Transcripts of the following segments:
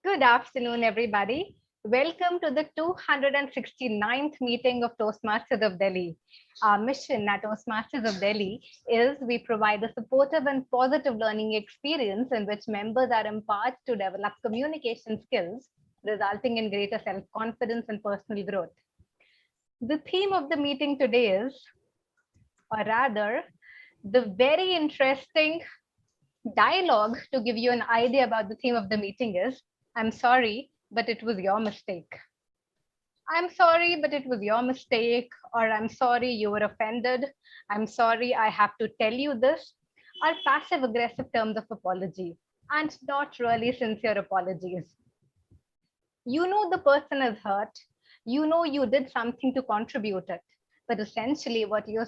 Good afternoon, everybody. Welcome to the 269th meeting of Toastmasters of Delhi. Our mission at Toastmasters of Delhi is we provide a supportive and positive learning experience in which members are empowered to develop communication skills, resulting in greater self-confidence and personal growth. The theme of the meeting today is, or rather, the very interesting dialogue to give you an idea about the theme of the meeting is, I'm sorry, but it was your mistake. I'm sorry, but it was your mistake, or I'm sorry you were offended. I'm sorry I have to tell you this, are passive aggressive terms of apology and not really sincere apologies. You know the person is hurt, you know you did something to contribute it, but essentially what you're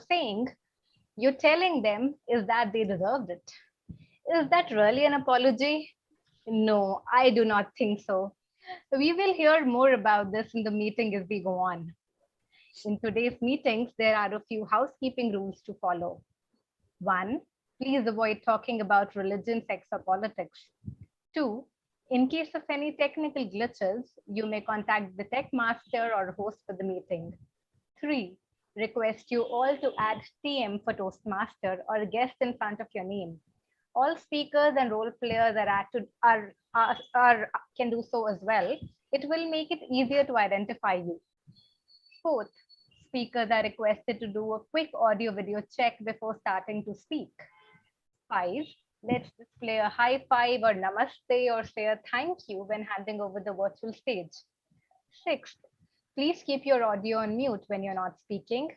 telling them is that they deserved it. Is that really an apology? No, I do not think so. We will hear more about this in the meeting as we go on. In today's meetings, there are a few housekeeping rules to follow. 1. Please avoid talking about religion, sex, or politics. 2. In case of any technical glitches, you may contact the tech master or host for the meeting. 3. Request you all to add TM for Toastmaster or guest in front of your name. All speakers and role players can do so as well. It will make it easier to identify you. Fourth, speakers are requested to do a quick audio video check before starting to speak. 5, let's display a high five or namaste or say a thank you when handing over the virtual stage. 6th, please keep your audio on mute when you're not speaking.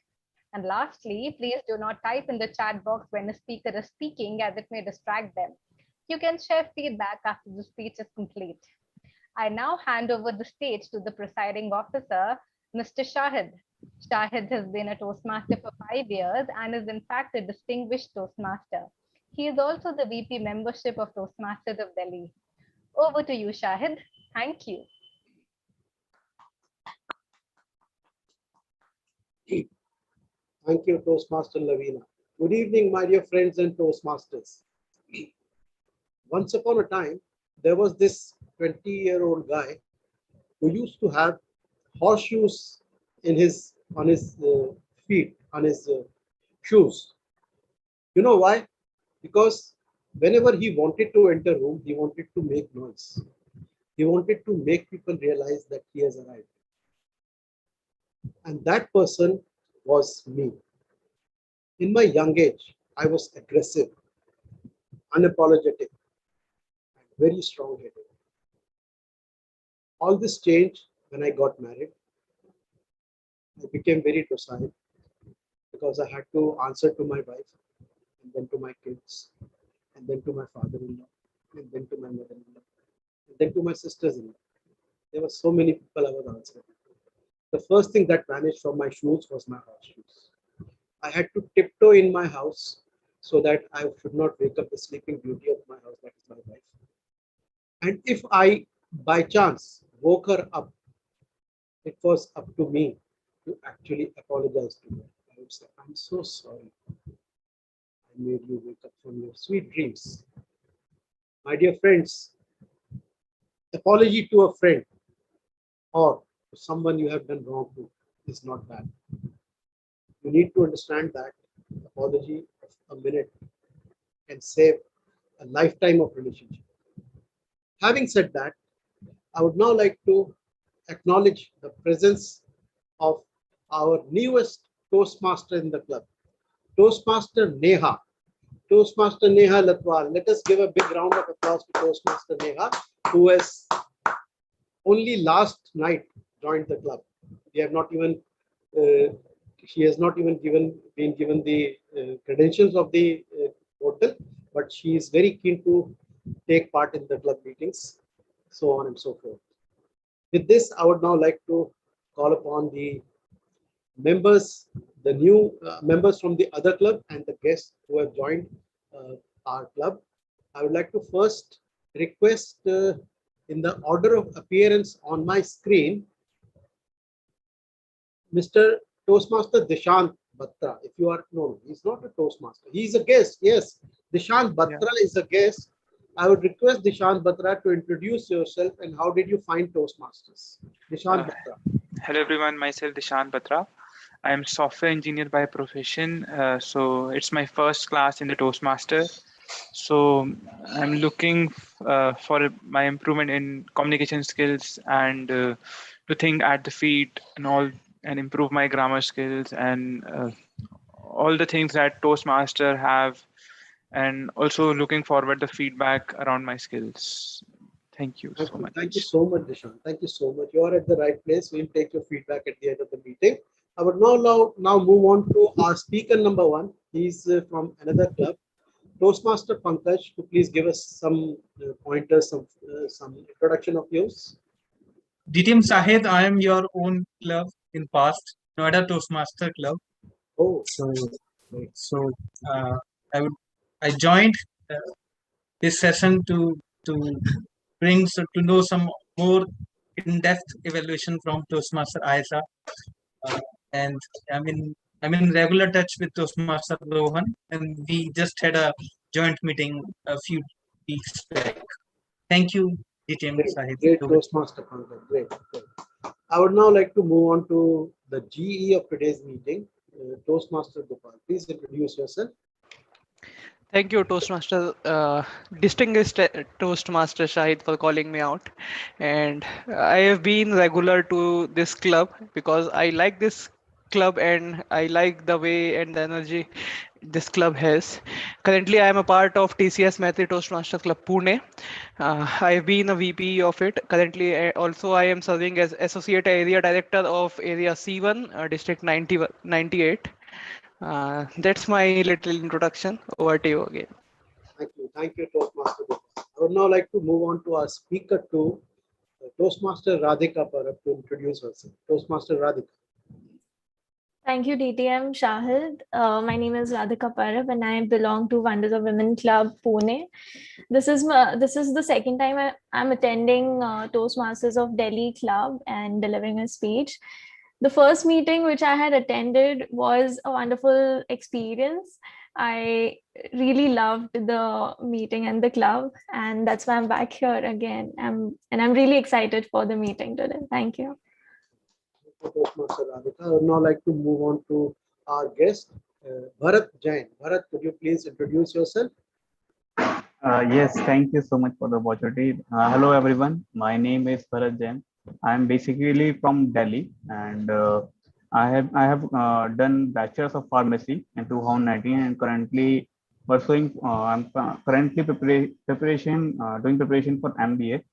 And lastly, please do not type in the chat box when a speaker is speaking as it may distract them. You can share feedback after the speech is complete. I now hand over the stage to the presiding officer, Mr. Shahid. Shahid has been a Toastmaster for 5 years and is in fact a distinguished Toastmaster. He is also the VP membership of Toastmasters of Delhi. Over to you, Shahid. Thank you. Thank you, Toastmaster Lovina. Good evening, my dear friends and Toastmasters. Once upon a time, there was this 20-year-old guy who used to have horseshoes on his feet, on his shoes. You know why? Because whenever he wanted to enter a room, he wanted to make noise. He wanted to make people realize that he has arrived. And that person was me. In my young age, I was aggressive, unapologetic, and very strong-headed. All this changed when I got married. I became very docile because I had to answer to my wife, and then to my kids, and then to my father-in-law, and then to my mother-in-law, and then to my sisters-in-law. There were so many people I was answering. The first thing that vanished from my shoes was my horseshoes. I had to tiptoe in my house so that I should not wake up the sleeping beauty of my house, that is my wife. And if I, by chance, woke her up, it was up to me to actually apologize to her. I would say, I'm so sorry. I made you wake up from your sweet dreams. My dear friends, apology to a friend or to someone you have done wrong to is not bad. You need to understand that apology of a minute can save a lifetime of relationship. Having said that, I would now like to acknowledge the presence of our newest Toastmaster in the club, Toastmaster Neha. Toastmaster Neha Latval. Let us give a big round of applause to Toastmaster Neha, who has only last night joined the club. We have not even she has not even been given the credentials of the portal, but she is very keen to take part in the club meetings, so on and so forth. With this, I would now like to call upon the members, the new members from the other club and the guests who have joined our club. I would like to first request in the order of appearance on my screen, Mr. Toastmaster Dishant Batra. If you are, no, he's not a Toastmaster. He's a guest. Yes, Dishant Batra is a guest I would request Dishant Batra to introduce yourself and how did you find Toastmasters? Dishant Uh, Batra. Hello everyone, myself Dishant Batra. I am software engineer by profession. So it's my first class in the Toastmaster. So I'm looking for my improvement in communication skills and to think at the feet and all and improve my grammar skills and all the things that Toastmaster have, and also looking forward the feedback around my skills. Thank you so Thank you much. so much, Dishant. Thank you so much. You are at the right place. We'll take your feedback at the end of the meeting. I would now move on to our speaker number one. He's from another club, Toastmaster Pankaj. To please give us some pointers, some introduction of yours. DTM Shahid, I am your own club in past, Noida Toastmaster Club. Oh, So, great. so uh, I would I joined uh, this session to bring to know some more in-depth evaluation from Toastmaster Aisa, and I'm in regular touch with Toastmaster Rohan, and we just had a joint meeting a few weeks back. Thank you, DTM Great, Shahid. great Toastmaster Pankaj. Great, great. I would now like to move on to the GE of today's meeting, Toastmaster Gopal. Please introduce yourself. Thank you, Toastmaster, distinguished Toastmaster Shahid, for calling me out. And I have been regular to this club because I like this club and I like the way and the energy this club has. Currently, I am a part of TCS Maitri Toastmaster Club Pune. I have been a VP of it. Currently, also I am serving as Associate Area Director of Area C1, District 98. That's my little introduction. Over to you again. Thank you, Toastmaster Gopal. I would now like to move on to our speaker two, Toastmaster Radhika Parab, to introduce herself. Toastmaster Radhika. Thank you, DTM Shahid. My name is Radhika Parab and I belong to Wonders of Women Club, Pune. This is the second time I'm attending Toastmasters of Delhi Club and delivering a speech. The first meeting which I had attended was a wonderful experience. I really loved the meeting and the club, and that's why I'm back here again. And I'm really excited for the meeting today. Thank you. Toastmaster Radhika. I would now like to move on to our guest, Bharat Jain. Bharat, could you please introduce yourself? Yes, thank you so much for the opportunity. Hello, everyone. My name is Bharat Jain. I'm basically from Delhi, and I have done Bachelor's of Pharmacy in 2019, and currently pursuing. I'm currently doing preparation for MBA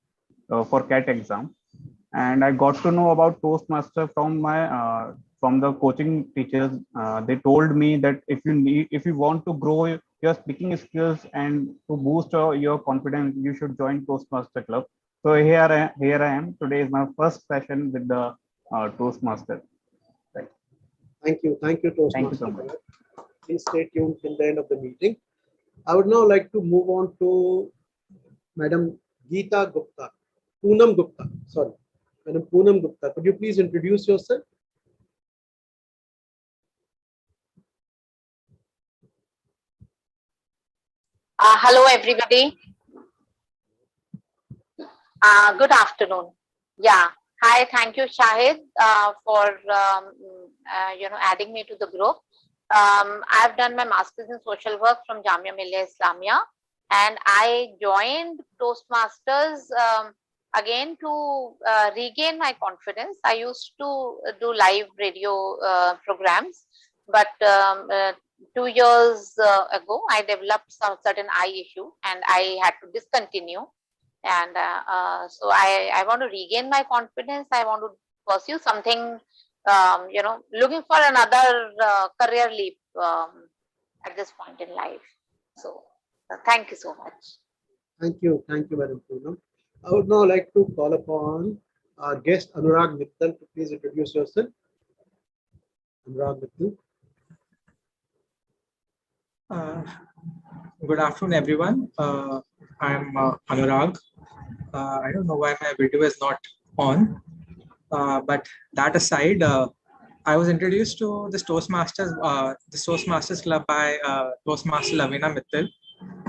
for CAT exam, and I got to know about Toastmaster from my from the coaching teachers. They told me that if you want to grow your speaking skills and to boost your confidence, you should join Toastmaster Club. So here I am. Today is my first session with the Toastmaster. Right. Thank you, Toastmaster. Thank you so much. Bharat. Please stay tuned till the end of the meeting. I would now like to move on to Madam Geeta Gupta, Poonam Gupta. Sorry, Madam Poonam Gupta. Could you please introduce yourself? Hello, everybody. Good afternoon. Yeah. Hi. Thank you, Shahid, for adding me to the group. I've done my master's in social work from Jamia Millia Islamia, and I joined Toastmasters again to regain my confidence. I used to do live radio programs, but 2 years ago, I developed some certain eye issue and I had to discontinue. And so I want to regain my confidence. I want to pursue something, looking for another career leap at this point in life. So thank you so much. Thank you, Madam Poonam. I would now like to call upon our guest Anurag Mittal to please introduce yourself. Anurag Mittal. Good afternoon, everyone. I'm Anurag. I don't know why my video is not on, but that aside, I was introduced to this Toastmasters Club by Toastmaster Lovina Mittal,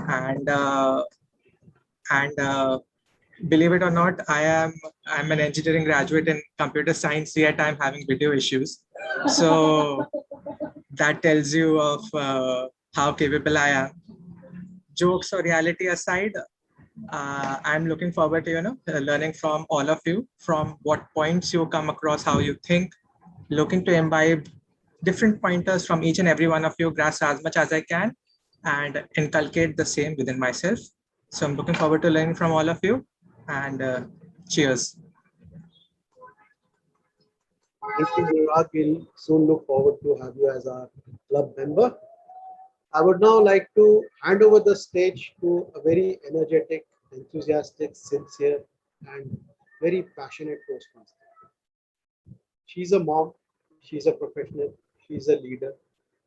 and And believe it or not, I'm an engineering graduate in computer science, yet I'm having video issues. So that tells you of how capable I am. Jokes or reality aside, I'm looking forward to learning from all of you, from what points you come across, how you think, looking to imbibe different pointers from each and every one of you, grasp as much as I can, and inculcate the same within myself. So I'm looking forward to learning from all of you, and cheers. Thank you, Anurag. We'll soon look forward to have you as our club member. I would now like to hand over the stage to a very energetic, enthusiastic, sincere, and very passionate Toastmaster. She's a mom, she's a professional, she's a leader,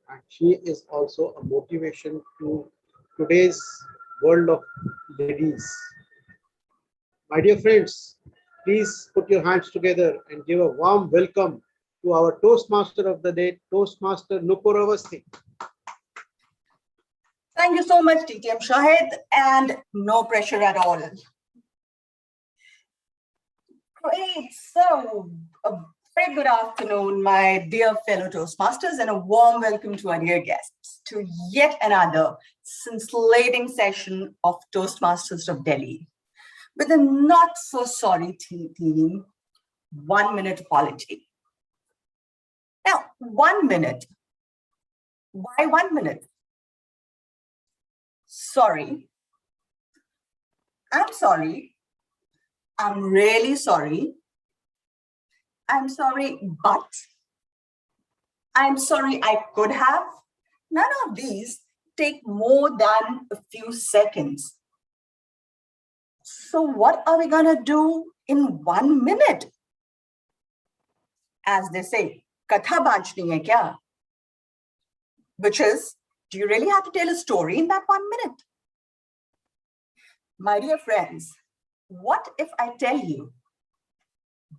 and she is also a motivation to today's world of ladies. My dear friends, please put your hands together and give a warm welcome to our Toastmaster of the day, Toastmaster Nupur Awasthi. Thank you so much, TTM Shahid, and no pressure at all. Great. So, a very good afternoon, my dear fellow Toastmasters, and a warm welcome to our dear guests to yet another scintillating session of Toastmasters of Delhi with a not so sorry theme, 1 minute apology. Now, 1 minute. Why 1 minute? Sorry. I'm sorry. I'm really sorry. I'm sorry, but I'm sorry I could have. None of these take more than a few seconds. So what are we gonna do in 1 minute? As they say, katha baanchni hai kya? Which is, do you really have to tell a story in that 1 minute? My dear friends, what if I tell you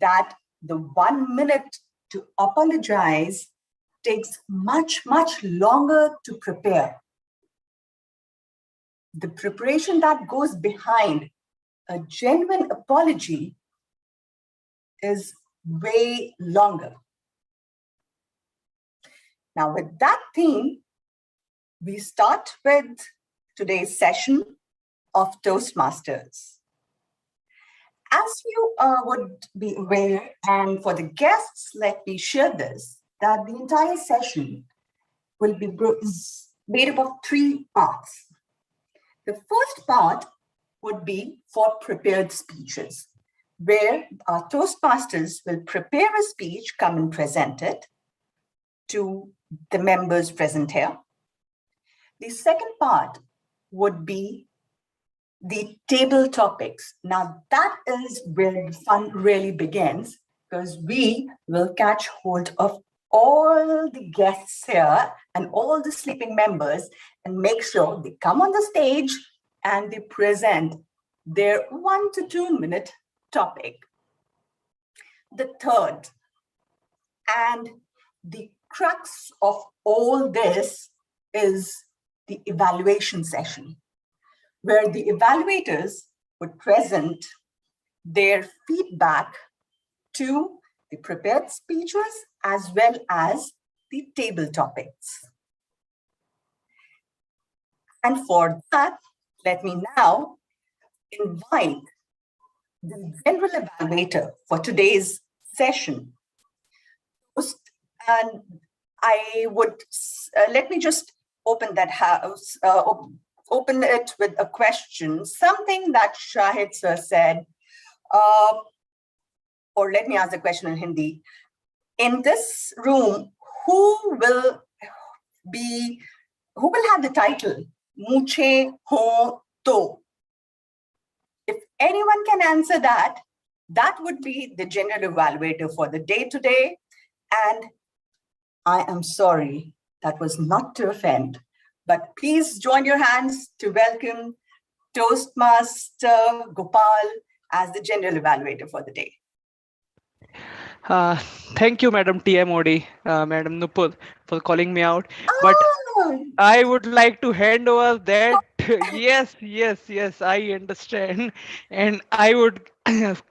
that the 1 minute to apologize takes much, much longer to prepare? The preparation that goes behind a genuine apology is way longer. Now, with that theme, we start with today's session of Toastmasters. As you would be aware, and for the guests, let me share this, that the entire session will be made up of 3 parts. The first part would be for prepared speeches, where our Toastmasters will prepare a speech, come and present it to the members present here. The second part would be the table topics. Now that is where the fun really begins, because we will catch hold of all the guests here and all the sleeping members and make sure they come on the stage and they present their 1 to 2 minute topic. The third and the crux of all this is the evaluation session, where the evaluators would present their feedback to the prepared speeches as well as the table topics. And for that, let me now invite the general evaluator for today's session. And I would, let me just open that house, open it with a question, something that Shahid sir said, or let me ask the question in Hindi. In this room, who will have the title, Muche Ho To? If anyone can answer that, that would be the general evaluator for the day today. And I am sorry, that was not to offend, but please join your hands to welcome Toastmaster Gopal as the general evaluator for the day. Thank you, Madam TMOD, Madam Nupur, for calling me out. But I would like to hand over that Yes, I understand. And I would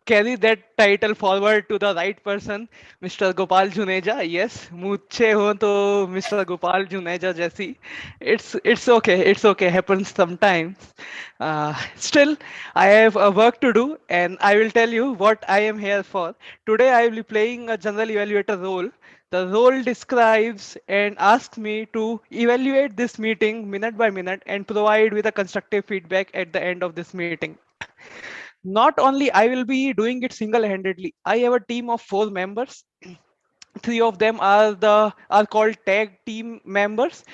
carry that title forward to the right person, Mr. Gopal Juneja. Yes, मुझे हो तो Mr. Gopal Juneja जैसी. It's okay. Happens sometimes. Still, I have a work to do, and I will tell you what I am here for. Today, I will be playing a general evaluator role. The role describes and asks me to evaluate this meeting minute by minute and provide with a constructive feedback at the end of this meeting. Not only I will be doing it single-handedly, I have a team of 4 members. Three of them are called tag team members: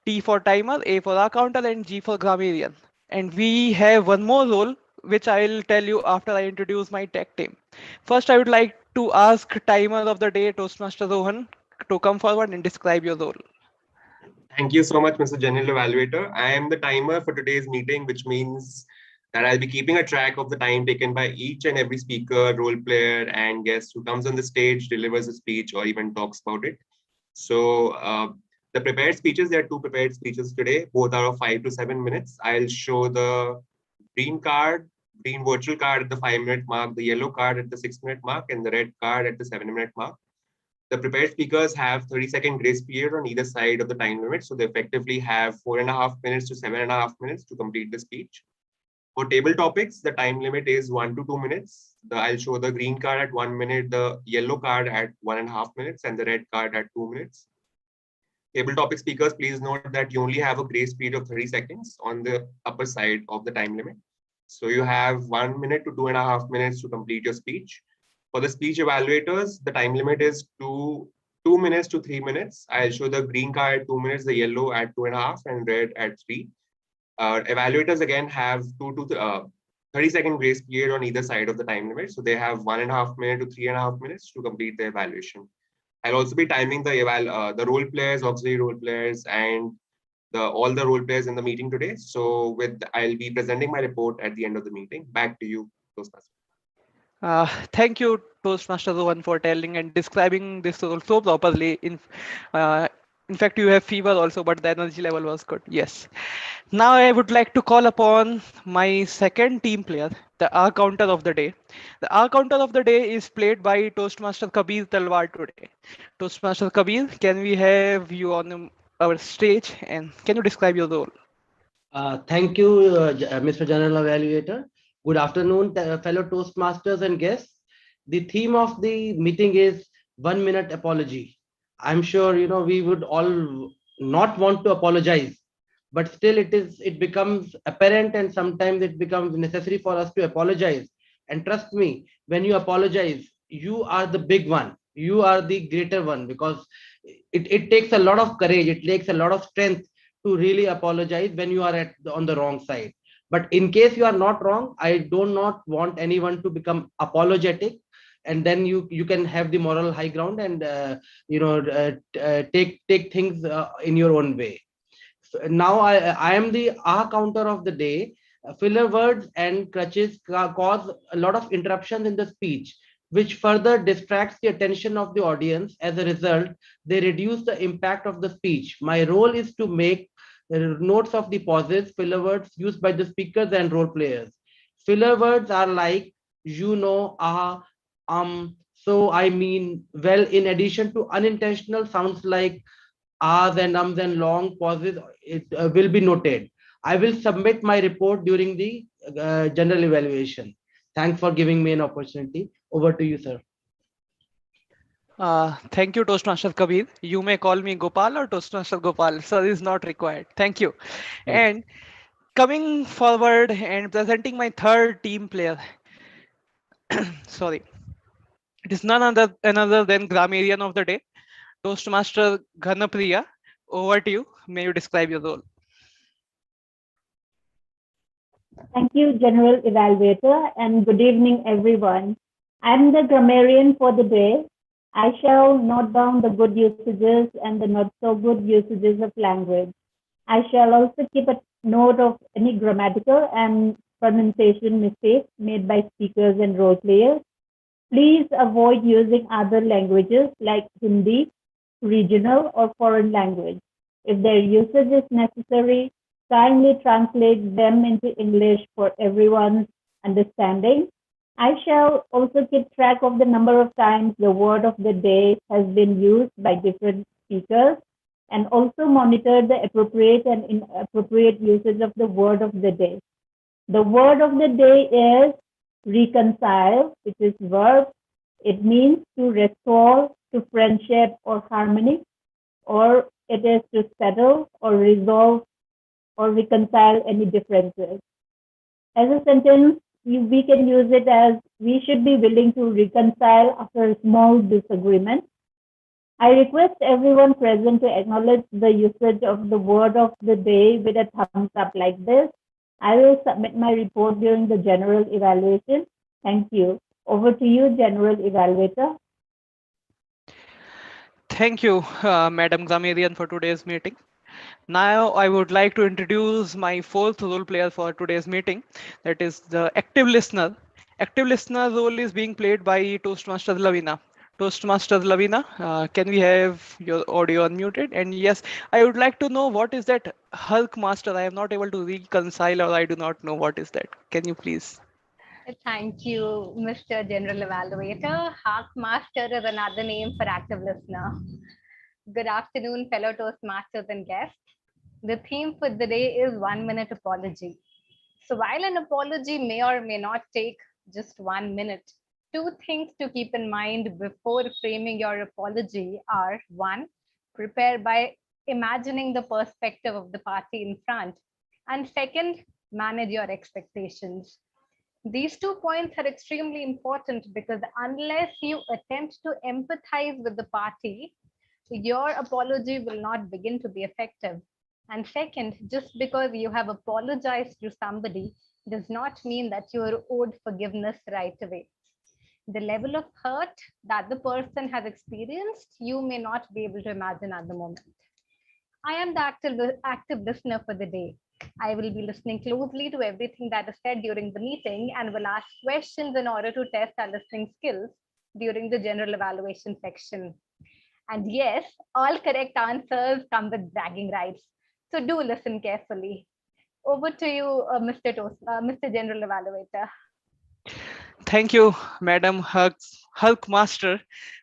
T for timer, A for accountant, and G for grammarian. And we have one more role, which I will tell you after I introduce my tag team. First, I would like to ask timer of the day, Toastmaster Rohan, to come forward and describe your role. Thank you so much, Mr. General Evaluator. I am the timer for today's meeting, which means that I'll be keeping a track of the time taken by each and every speaker, role player, and guest who comes on the stage, delivers a speech, or even talks about it. So the prepared speeches, there are 2 prepared speeches today. Both are of 5 to 7 minutes. I'll show the green virtual card at the 5-minute mark, the yellow card at the 6-minute mark, and the red card at the 7-minute mark. The prepared speakers have 30-second grace period on either side of the time limit. So they effectively have 4.5 minutes to 7.5 minutes to complete the speech. For table topics, the time limit is 1 to 2 minutes. I'll show the green card at 1 minute, the yellow card at 1.5 minutes, and the red card at 2 minutes. Table topic speakers, please note that you only have a grace period of 30 seconds on the upper side of the time limit. So you have 1 minute to 2.5 minutes to complete your speech. For the speech evaluators, the time limit is 2 minutes to 3 minutes. I'll show the green card at 2 minutes, the yellow at 2.5, and red at 3. Evaluators again have 30-second grace period on either side of the time limit. So they have 1.5 minute to 3.5 minutes to complete the evaluation. I'll also be timing the role players, auxiliary role players, and all the role players in the meeting today. So I'll be presenting my report at the end of the meeting. Back to you, Toastmaster. Thank you, Toastmaster Rohan, for telling and describing this role so properly. In fact, you have fever also, but the energy level was good. Yes. Now I would like to call upon my second team player, the R counter of the day. The R counter of the day is played by Toastmaster Kabir Talwar today. Toastmaster Kabir, can we have you on our stage, and can you describe your role? Thank you, Mr. General Evaluator. Good afternoon, fellow Toastmasters and guests. The theme of the meeting is 1 minute apology. I'm sure we would all not want to apologize, but still it becomes apparent, and sometimes it becomes necessary for us to apologize. And trust me, when you apologize, you are the big one. You are the greater one, because it takes a lot of courage. It takes a lot of strength to really apologize when you are on the wrong side. But in case you are not wrong, I do not want anyone to become apologetic, and then you can have the moral high ground and take things in your own way. Now I am the counter of the day. Filler words and crutches cause a lot of interruptions in the speech, which further distracts the attention of the audience. As a result, they reduce the impact of the speech. My role is to make notes of the pauses, filler words used by the speakers and role players. Filler words are like so, I mean, well, in addition to unintentional sounds like ahs and ums and long pauses, it will be noted. I will submit my report during the general evaluation. Thanks for giving me an opportunity. Over to you, sir. Thank you, Toastmaster Kabir. You may call me Gopal or Toastmaster Gopal. Sir is not required. Thank you. And coming forward and presenting my third team player. Sorry. It is none another than grammarian of the day, Toastmaster Ghanapriya. Over to you. May you describe your role? Thank you, General Evaluator, and good evening, everyone. I'm the grammarian for the day. I shall note down the good usages and the not so good usages of language. I shall also keep a note of any grammatical and pronunciation mistakes made by speakers and role players. Please avoid using other languages like Hindi, regional, or foreign language. If their usage is necessary, kindly translate them into English for everyone's understanding. I shall also keep track of the number of times the word of the day has been used by different speakers and also monitor the appropriate and inappropriate usage of the word of the day. The word of the day is reconcile, which is verb. It means to restore to friendship or harmony, or it is to settle or resolve or reconcile any differences. As a sentence, we can use it as we should be willing to reconcile after a small disagreement. I request everyone present to acknowledge the usage of the word of the day with a thumbs up like this. I will submit my report during the general evaluation. Thank you. Over to you, General Evaluator. Thank you, Madam Gamarian, for today's meeting. Now I would like to introduce my fourth role player for today's meeting, that is the active listener. Active listener role is being played by Toastmaster Lovina. Toastmaster Lovina, can we have your audio unmuted? And yes, I would like to know what is that Hulk Master? I am not able to reconcile, or I do not know what is that. Can you please? Thank you, Mr. General Evaluator. Hawk Master is another name for active listener. Good afternoon, fellow Toastmasters and guests. The theme for the day is 1 minute apology. So while an apology may or may not take just 1 minute, two things to keep in mind before framing your apology are: one, prepare by imagining the perspective of the party in front, and second, manage your expectations. These 2 points are extremely important because unless you attempt to empathize with the party, your apology will not begin to be effective. And second, just because you have apologized to somebody does not mean that you are owed forgiveness right away. The level of hurt that the person has experienced, you may not be able to imagine at the moment. I am the active listener for the day. I will be listening closely to everything that is said during the meeting and will ask questions in order to test our listening skills during the general evaluation section. And yes, all correct answers come with bragging rights. So do listen carefully. Over to you, Mr. General Evaluator. Thank you, Madam Hulk Master.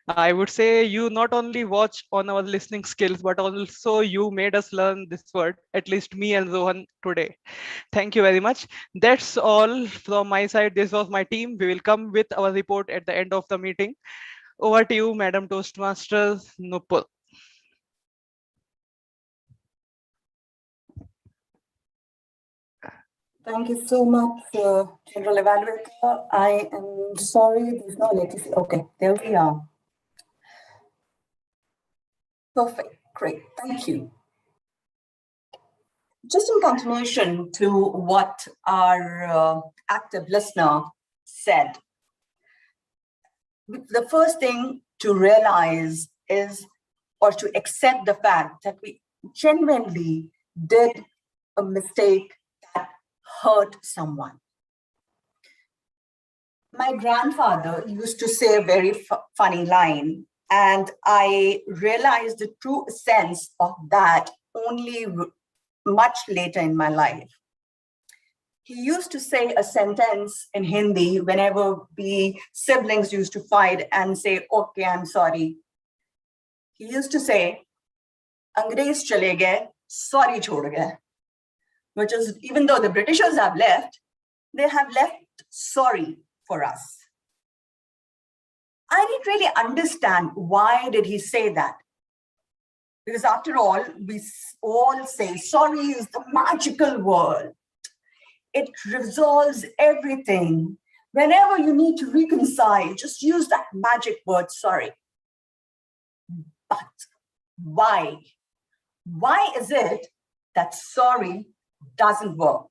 I would say you not only watch on our listening skills, but also you made us learn this word, at least me and Rohan today. Thank you very much. That's all from my side. This was my team. We will come with our report at the end of the meeting. Over to you, Madam Toastmaster Nupur. Thank you so much, General Evaluator. I am sorry, there's no latency. Okay, there we are. Perfect, great, thank you. Just in continuation to what our active listener said, the first thing to realize is, or to accept the fact that we genuinely did a mistake that hurt someone. My grandfather used to say a very funny line, and I realized the true sense of that only much later in my life. He used to say a sentence in Hindi whenever we siblings used to fight and say, okay, I'm sorry. He used to say, Angrez chale gaye, sorry chhod gaye. Which is, even though the Britishers have left, they have left sorry for us. I didn't really understand why did he say that. Because after all, we all say sorry is the magical word. It resolves everything. Whenever you need to reconcile, just use that magic word, sorry. But why? Why is it that sorry doesn't work?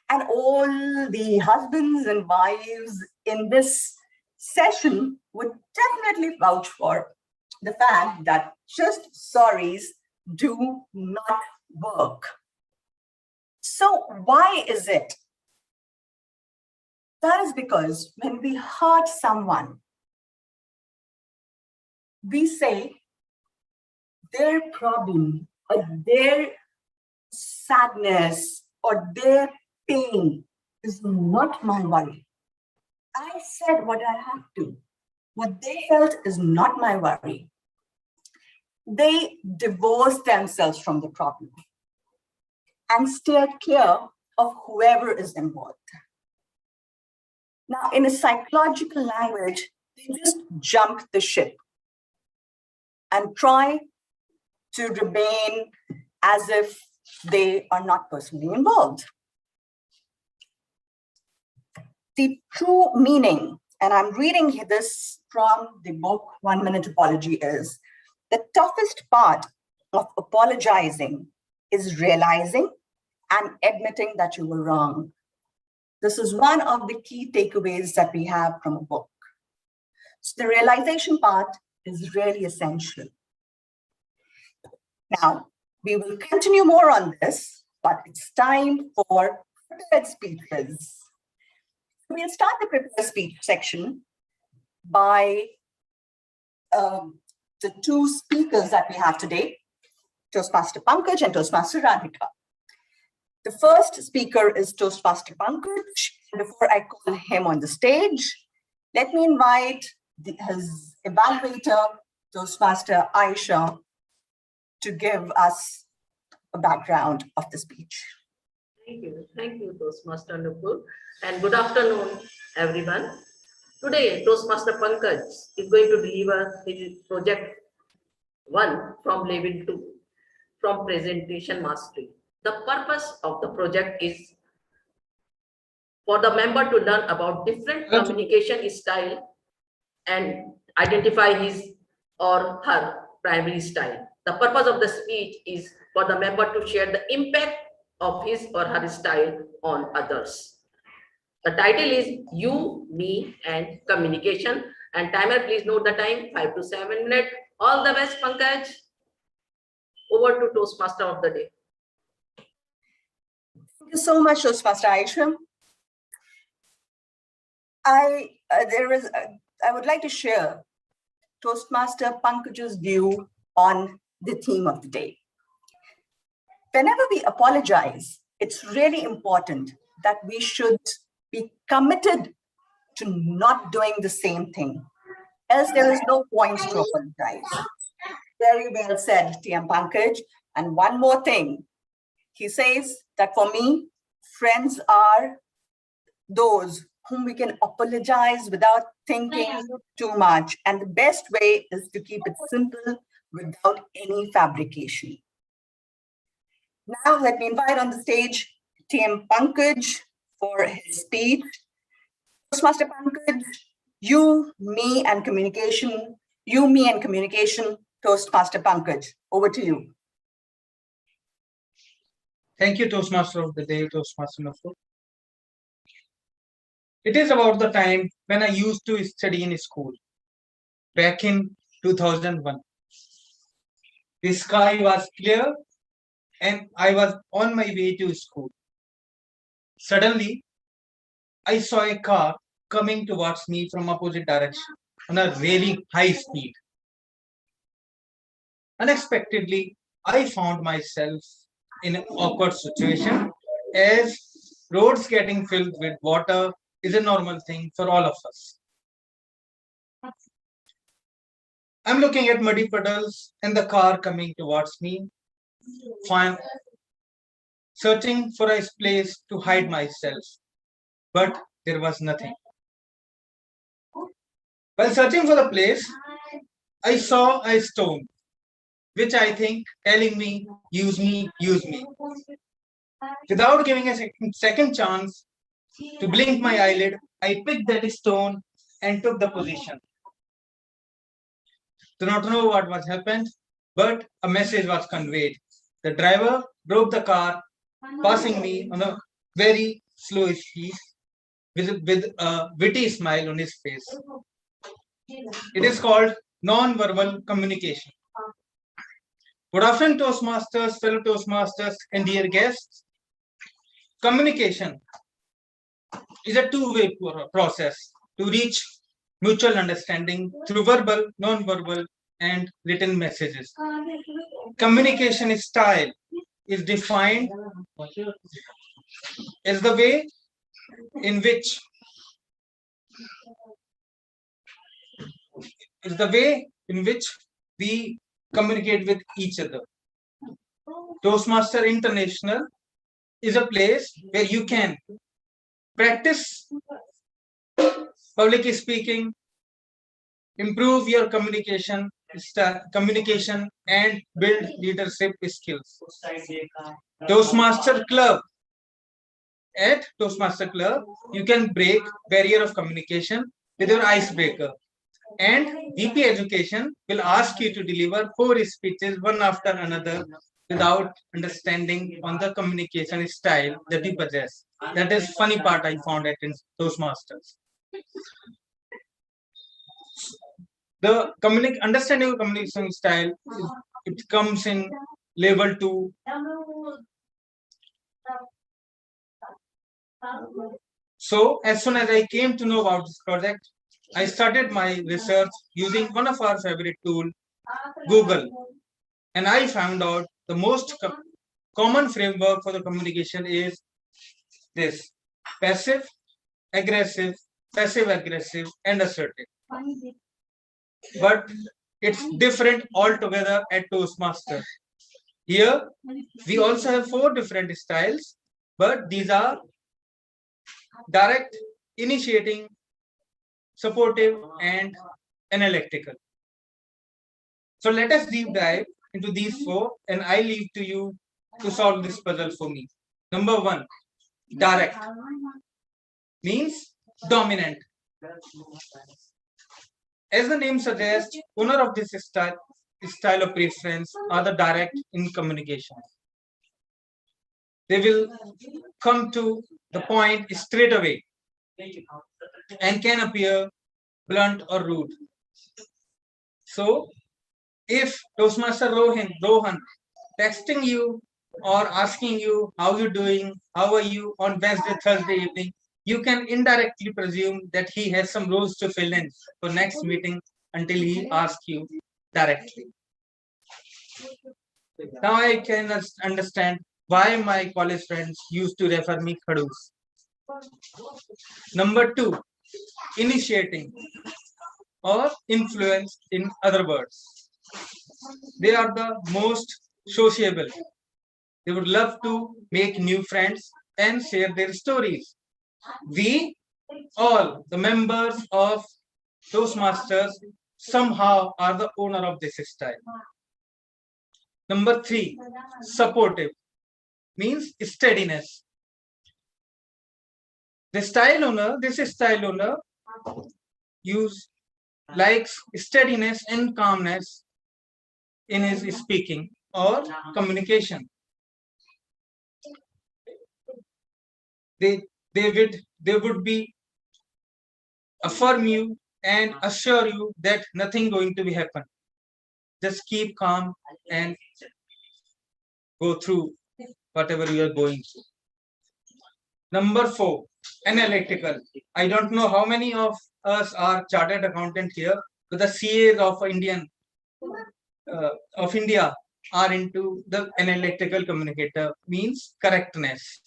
And all the husbands and wives in this session would definitely vouch for the fact that just sorries do not work. So why is it? That is because when we hurt someone, we say their problem or their sadness or their pain is not my worry. I said what I have to. What they felt is not my worry. They divorced themselves from the problem and steered clear of whoever is involved. Now, in a psychological language, they just jump the ship and try to remain as if they are not personally involved. The true meaning, and I'm reading this from the book 1 Minute Apology, is the toughest part of apologizing is realizing and admitting that you were wrong. This is one of the key takeaways that we have from a book. So the realization part is really essential. Now, we will continue more on this, but it's time for prepared speeches. We'll start the prepared speech section by the two speakers that we have today, Toastmaster Pankaj and Toastmaster Radhika. The first speaker is Toastmaster Pankaj. Before I call him on the stage, let me invite his evaluator, Toastmaster Aisha, to give us a background of the speech. Thank you, Toastmaster Nupur, and good afternoon, everyone. Today, Toastmaster Pankaj is going to deliver his project 1 from level 2, from presentation mastery. The purpose of the project is for the member to learn about different communication style and identify his or her primary style. The purpose of the speech is for the member to share the impact of his or her style on others. The title is You, Me, and Communication. And timer, please note the time, 5 to 7 minutes. All the best, Pankaj. Over to Toastmaster of the day. Thank you so much, Toastmaster Aisha. I would like to share Toastmaster Pankaj's view on the theme of the day. Whenever we apologize, it's really important that we should be committed to not doing the same thing, else there is no point to apologize. Very well said, TM Pankaj. And one more thing, he says that for me, friends are those whom we can apologize without thinking too much. And the best way is to keep it simple without any fabrication. Now, let me invite on the stage TM Pankaj for his speech. Toastmaster Pankaj, You, Me, and Communication. You, Me, and Communication. Toastmaster Pankaj, over to you. Thank you, Toastmaster of the day, Toastmaster Nupur. It is about the time when I used to study in school, back in 2001. The sky was clear and I was on my way to school. Suddenly, I saw a car coming towards me from opposite direction on a really high speed. Unexpectedly, I found myself in an awkward situation, as roads getting filled with water is a normal thing for all of us. I'm looking at muddy puddles and the car coming towards me, searching for a place to hide myself, but there was nothing. While searching for the place, I saw a stone, which I think telling me, use me, use me. Without giving a second chance to blink my eyelid, I picked that stone and took the position. Do not know what was happened, but a message was conveyed. The driver drove the car, passing me on a very slow speed with a witty smile on his face. It is called non-verbal communication. Good afternoon, Toastmasters, fellow Toastmasters, and dear guests. Communication is a two-way process to reach mutual understanding through verbal, non-verbal, and written messages. Communication style is defined as the way in which we communicate with each other. Toastmaster International is a place where you can practice public speaking, improve your communication and build leadership skills. Toastmaster Club. At Toastmaster Club, you can break barrier of communication with your icebreaker. And VP Education will ask you to deliver 4 speeches one after another without understanding on the communication style that you possess. That is funny part I found at Toastmasters. The understanding of communication style, it comes in level 2. So as soon as I came to know about this project, I started my research using one of our favorite tool, Google. And I found out the most common framework for the communication is this: passive, aggressive, and assertive. But it's different altogether at Toastmasters. Here, we also have 4 different styles, but these are direct, initiating, supportive, and analytical. So let us deep dive into these 4, and I leave to you to solve this puzzle for me. Number 1, direct, means dominant. As the name suggests, owner of this style of preference are the direct in communication. They will come to the point straight away and can appear blunt or rude. So if Toastmaster Rohan texting you or asking you how you're doing, how are you on Wednesday, Thursday evening, you can indirectly presume that he has some roles to fill in for next meeting until he asks you directly. Now I can understand why my college friends used to refer me Khadus. Number 2, initiating or influence, in other words. They are the most sociable. They would love to make new friends and share their stories. We, all the members of Toastmasters, somehow are the owner of this style. Number 3, supportive, means steadiness. This style owner likes steadiness and calmness in his speaking or communication. They would be affirm you and assure you that nothing going to be happen. Just keep calm and go through whatever you are going through. Number 4, analytical. I don't know how many of us are chartered accountant here, but the CAs of India are into the analytical communicator, means correctness.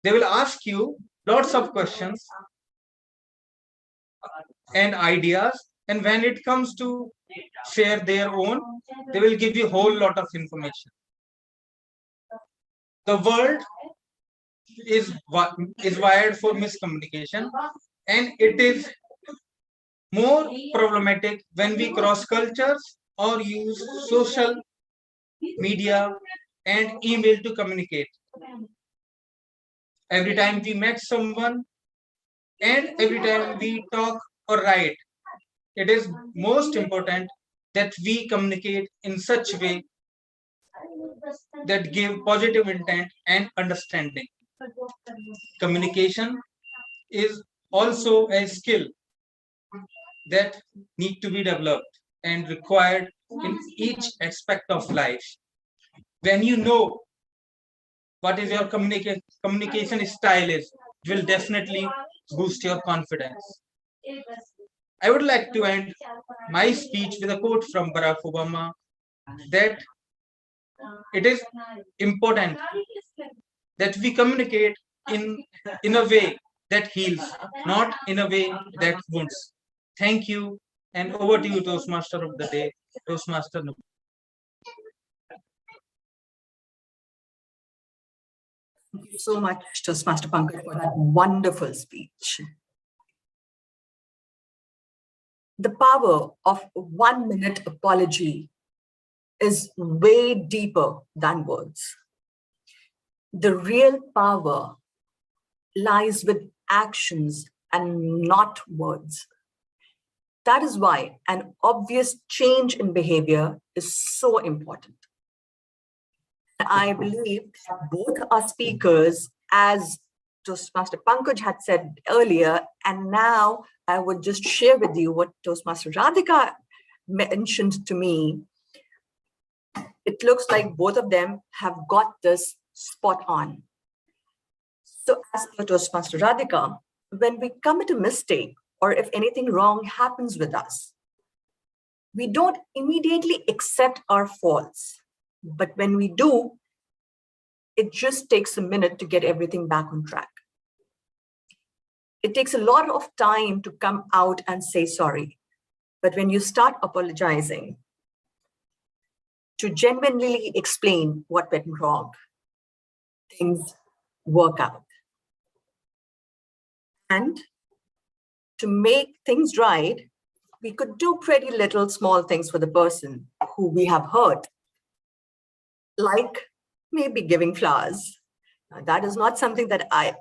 They will ask you lots of questions and ideas, and when it comes to share their own, they will give you a whole lot of information. The world is wired for miscommunication, and it is more problematic when we cross cultures or use social media and email to communicate. Every time we met someone and every time we talk or write, it is most important that we communicate in such a way that give positive intent and understanding. Communication is also a skill that need to be developed and required in each aspect of life. When you know what is your communication style is, it will definitely boost your confidence. I would like to end my speech with a quote from Barack Obama that it is important that we communicate in a way that heals, not in a way that wounds. Thank you, and over to you, Toastmaster of the day, Toastmaster. Thank you so much, Toastmaster Pankaj, for that wonderful speech. The power of 1 minute apology is way deeper than words. The real power lies with actions and not words. That is why an obvious change in behavior is so important. I believe that both our speakers, as Toastmaster Pankaj had said earlier, and now I would just share with you what Toastmaster Radhika mentioned to me. It looks like both of them have got this spot on. So as per Toastmaster Radhika, when we commit a mistake or if anything wrong happens with us, we don't immediately accept our faults. But when we do, it just takes a minute to get everything back on track. It takes a lot of time to come out and say sorry. But when you start apologizing, to genuinely explain what went wrong, things work out. And to make things right, we could do pretty little small things for the person who we have hurt, like maybe giving flowers. Now, that is not something that I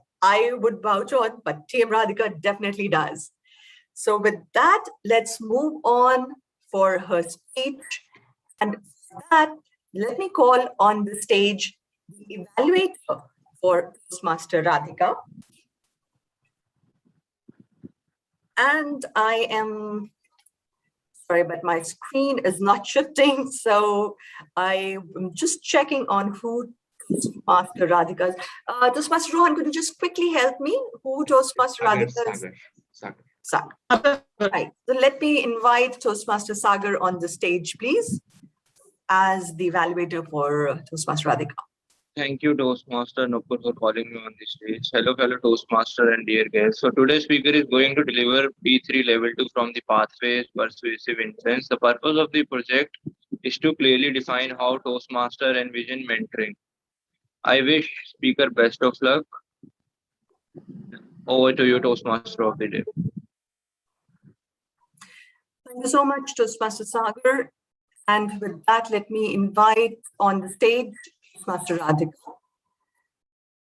would vouch on, but TM Radhika definitely does. So with that, let's move on for her speech. And for that, let me call on the stage the evaluator for Toastmaster Radhika. And I am sorry, but my screen is not shifting. So I'm just checking on who Toastmaster Radhika is. Toastmaster Rohan, could you just quickly help me? Who Toastmaster Radhika is? Sagar. Right. So let me invite Toastmaster Sagar on the stage, please, as the evaluator for Toastmaster Radhika. Thank you, Toastmaster Nupur, for calling me on the stage. Hello, fellow Toastmaster and dear guests. So today's speaker is going to deliver P3 Level 2 from the Pathways Persuasive Influence. The purpose of the project is to clearly define how Toastmaster envision mentoring. I wish speaker best of luck. Over to you, Toastmaster of the day. Thank you so much, Toastmaster Sagar. And with that, let me invite on the stage Toastmaster Radhika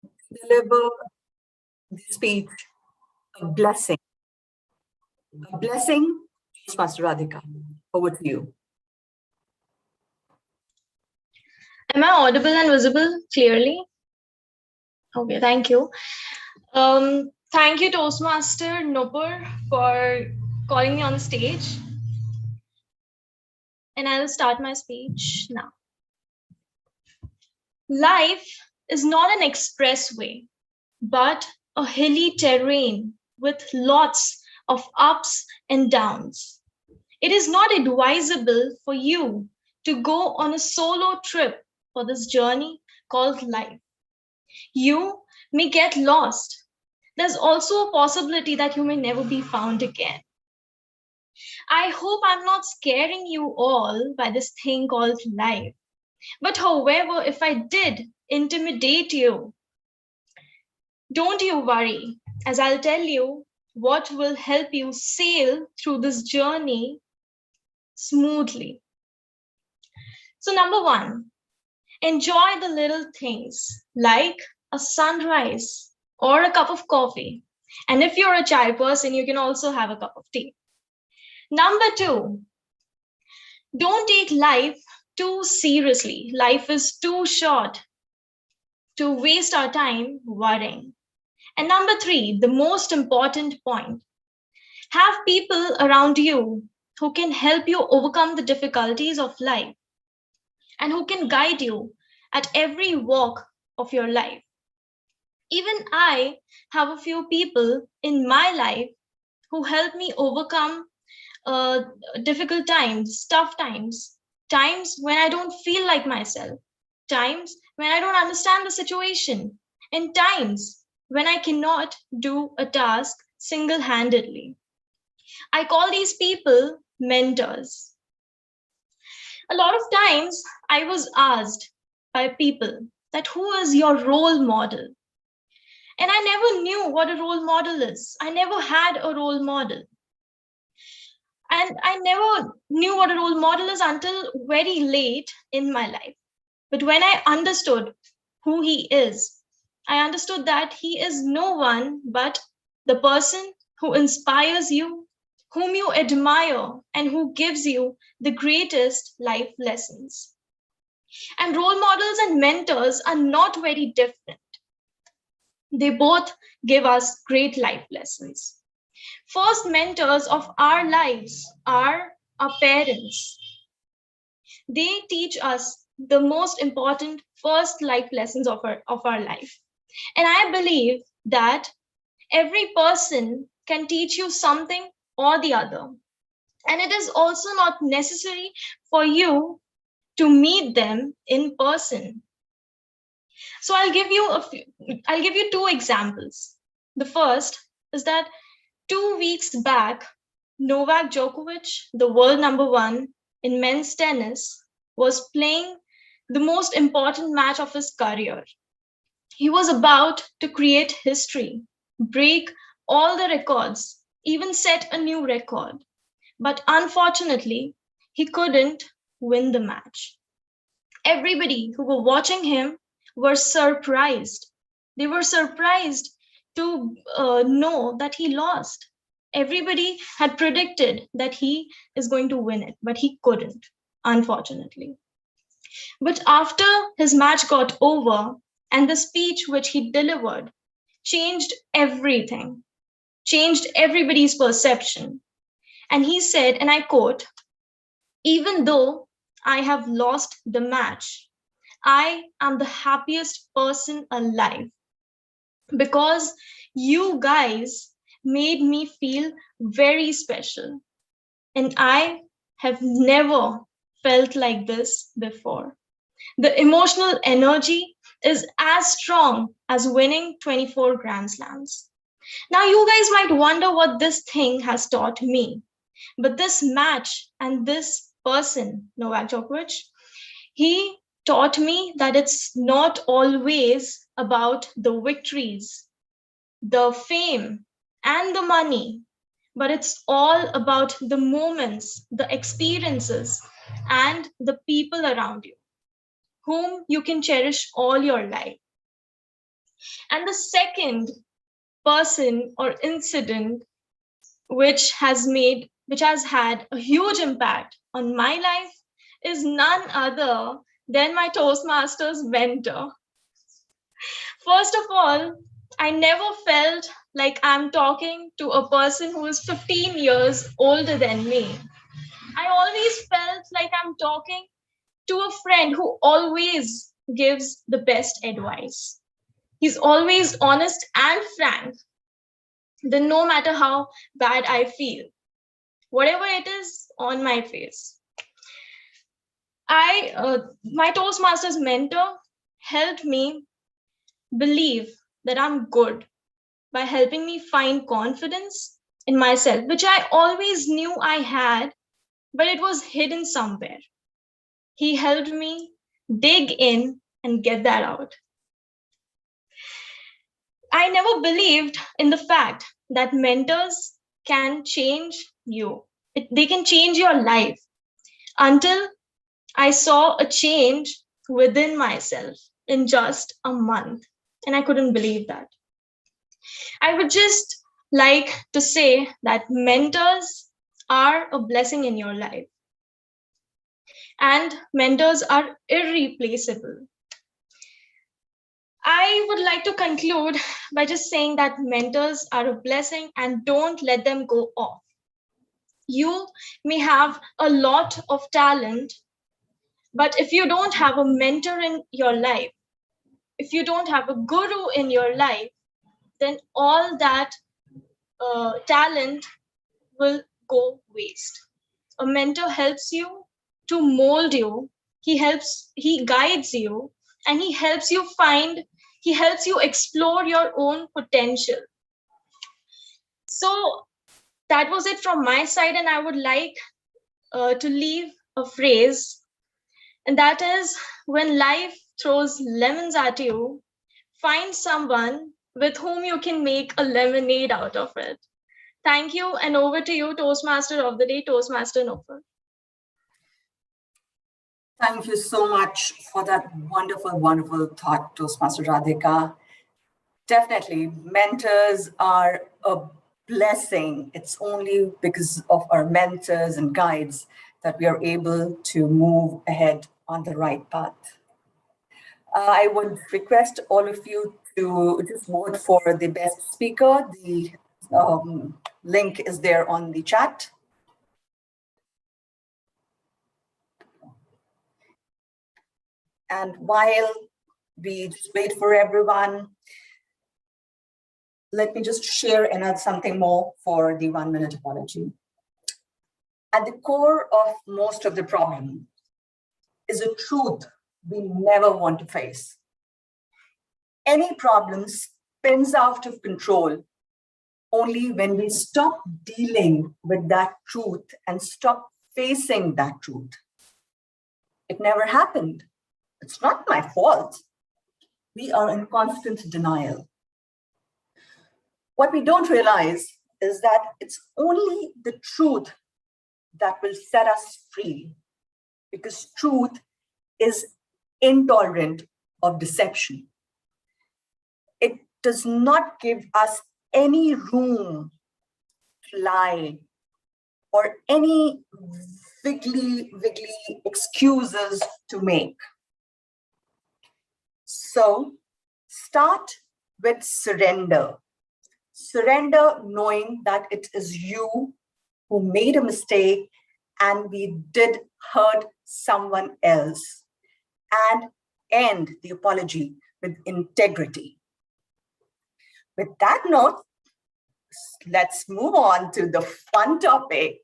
to deliver the speech, a blessing. A blessing, Toastmaster Radhika. Over to you. Am I audible and visible clearly? Okay, thank you. Thank you, Toastmaster Nupur, for calling me on the stage. And I will start my speech now. Life is not an expressway, but a hilly terrain with lots of ups and downs. It is not advisable for you to go on a solo trip for this journey called life. You may get lost. There's also a possibility that you may never be found again. I hope I'm not scaring you all by this thing called life. But however, if I did intimidate you, don't you worry, as I'll tell you what will help you sail through this journey smoothly. So number one, enjoy the little things like a sunrise or a cup of coffee. And if you're a chai person, you can also have a cup of tea. Number two, don't take life too seriously. Life is too short to waste our time worrying. And number three, the most important point, have people around you who can help you overcome the difficulties of life and who can guide you at every walk of your life. Even I have a few people in my life who help me overcome difficult times, tough times, times when I don't feel like myself. times when I don't understand the situation, and times when I cannot do a task single-handedly. I call these people mentors. A lot of times I was asked by people that who is your role model? And I never knew what a role model is. I never had a role model. And I never knew what a role model is until very late in my life. But when I understood who he is, I understood that he is no one but the person who inspires you, whom you admire, and who gives you the greatest life lessons. And role models and mentors are not very different. They both give us great life lessons. First mentors of our lives are our parents. They teach us the most important first life lessons of our life. And I believe that every person can teach you something or the other. And it is also not necessary for you to meet them in person. So I'll give you two examples. The first is that 2 weeks back, Novak Djokovic, the world #1 in men's tennis, was playing the most important match of his career. He was about to create history, break all the records, even set a new record. But unfortunately, he couldn't win the match. Everybody who were watching him were surprised. They were surprised to know that he lost. Everybody had predicted that he is going to win it, but he couldn't, unfortunately. But after his match got over and the speech which he delivered changed everything, changed everybody's perception. And he said, and I quote, "Even though I have lost the match, I am the happiest person alive because you guys made me feel very special. And I have never felt like this before. The emotional energy is as strong as winning 24 Grand Slams." Now, you guys might wonder what this thing has taught me. But this match and this person, Novak Djokovic, he taught me that it's not always about the victories, the fame, and the money, but it's all about the moments, the experiences, and the people around you, whom you can cherish all your life. And the second person or incident which has had a huge impact on my life is none other than my Toastmasters mentor. First of all, I never felt like I'm talking to a person who is 15 years older than me. I always felt like I'm talking to a friend who always gives the best advice. He's always honest and frank. Then no matter how bad I feel, whatever it is on my face, my Toastmasters mentor helped me believe that I'm good by helping me find confidence in myself, which I always knew I had, but it was hidden somewhere. He helped me dig in and get that out. I never believed in the fact that mentors can change you. They can change your life until I saw a change within myself in just a month. And I couldn't believe that. I would just like to say that mentors are a blessing in your life. And mentors are irreplaceable. I would like to conclude by just saying that mentors are a blessing and don't let them go off. You may have a lot of talent, but if you don't have a mentor in your life, if you don't have a guru in your life, then all that talent will go waste. A mentor helps you to mold you. He guides you and he helps you explore your own potential. So that was it from my side, and I would like to leave a phrase, and that is, when life throws lemons at you, find someone with whom you can make a lemonade out of it. Thank you, and over to you, Toastmaster of the Day, Toastmaster Nupur. Thank you so much for that wonderful, wonderful thought, Toastmaster Radhika. Definitely, mentors are a blessing. It's only because of our mentors and guides that we are able to move ahead on the right path. I would request all of you to just vote for the best speaker. The link is there on the chat. And while we just wait for everyone, let me just share something more for the 1 minute apology. At the core of most of the problem is a truth we never want to face. Any problem spins out of control only when we stop dealing with that truth and stop facing that truth. It never happened. It's not my fault. We are in constant denial. What we don't realize is that it's only the truth that will set us free, because truth is intolerant of deception. It does not give us any room to lie or any wiggly excuses to make. So start with surrender. Surrender knowing that it is you who made a mistake and we did hurt someone else, and end the apology with integrity. With that note, let's move on to the fun topic.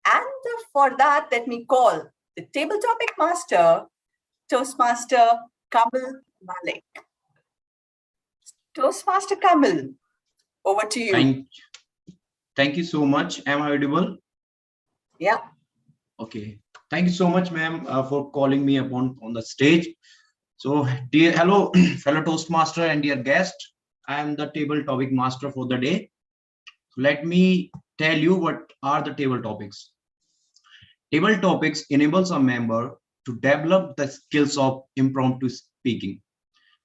And for that, let me call the table topic master, Toastmaster Kamal Malik. Toastmaster Kamal, over to you. Thank you so much. Am I audible? Yeah. Okay. Thank you so much, ma'am, for calling me upon on the stage. So, hello, fellow Toastmaster and dear guest. I am the table topic master for the day. Let me tell you what are the table topics. Table topics enables a member to develop the skills of impromptu speaking.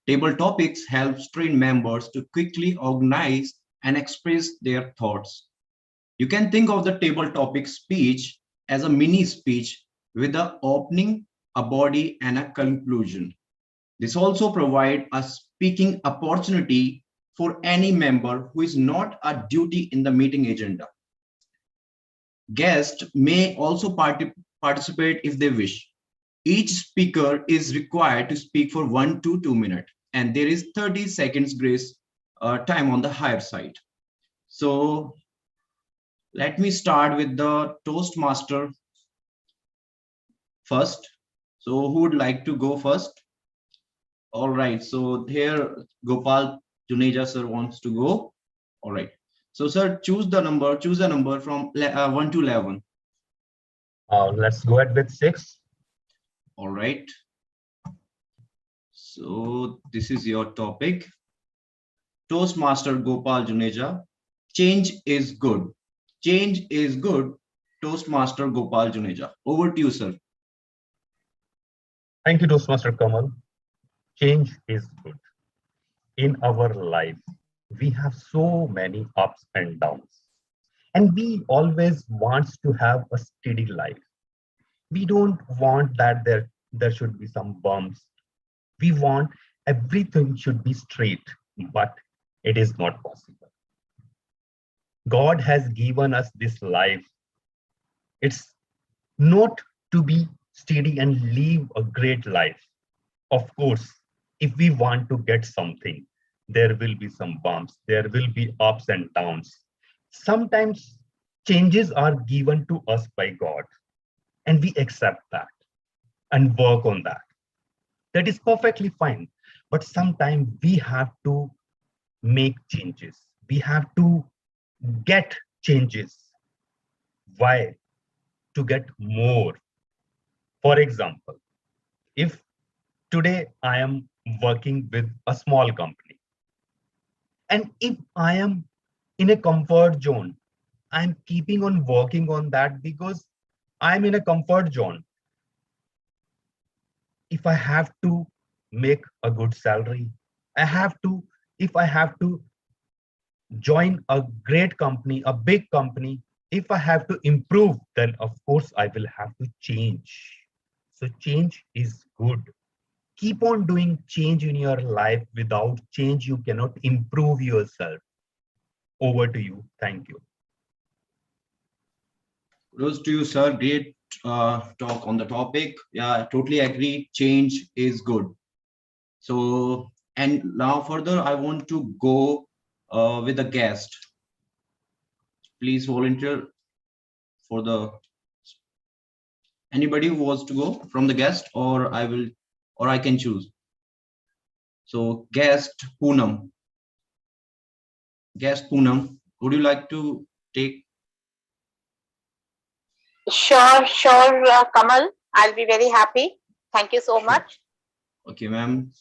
Table topics helps train members to quickly organize and express their thoughts. You can think of the table topic speech as a mini speech with an opening, a body, and a conclusion. This also provides a speaking opportunity for any member who is not a duty in the meeting agenda. Guests may also participate if they wish. Each speaker is required to speak for 1 to 2 minutes, and there is 30 seconds grace time on the higher side. So let me start with the Toastmaster first. So who would like to go first? All right, so here Gopal Juneja sir wants to go. All right, so sir, choose a number from 1 to 11. Let's go ahead with 6. All right, so this is your topic. Toastmaster Gopal Juneja, change is good. Change is good. Toastmaster Gopal Juneja, over to you, sir. Thank you, Toastmaster Kamal. Change is good. In our life, we have so many ups and downs, and we always want to have a steady life. We don't want that there should be some bumps. We want everything should be straight, but it is not possible. God has given us this life. It's not to be steady and live a great life. Of course, if we want to get something, there will be some bumps, there will be ups and downs. Sometimes changes are given to us by God, and we accept that and work on that. That is perfectly fine. But sometimes we have to make changes. We have to get changes. Why? To get more. For example, if today I am working with a small company, and if I am in a comfort zone, I'm keeping on working on that because I'm in a comfort zone. If I have to make a good salary, if I have to join a great company, a big company, if I have to improve, then of course I will have to change. So change is good. Keep on doing change in your life. Without change, you cannot improve yourself. Over to you. Thank you. Kudos to you, sir. Great talk on the topic. Yeah, I totally agree. Change is good. So, and now further, I want to go with a guest. Please volunteer for the anybody who wants to go from the guest, or I can choose. So, guest Poonam. Guest Poonam, would you like to take? Sure, Kamal. I'll be very happy. Thank you so much. Okay, ma'am.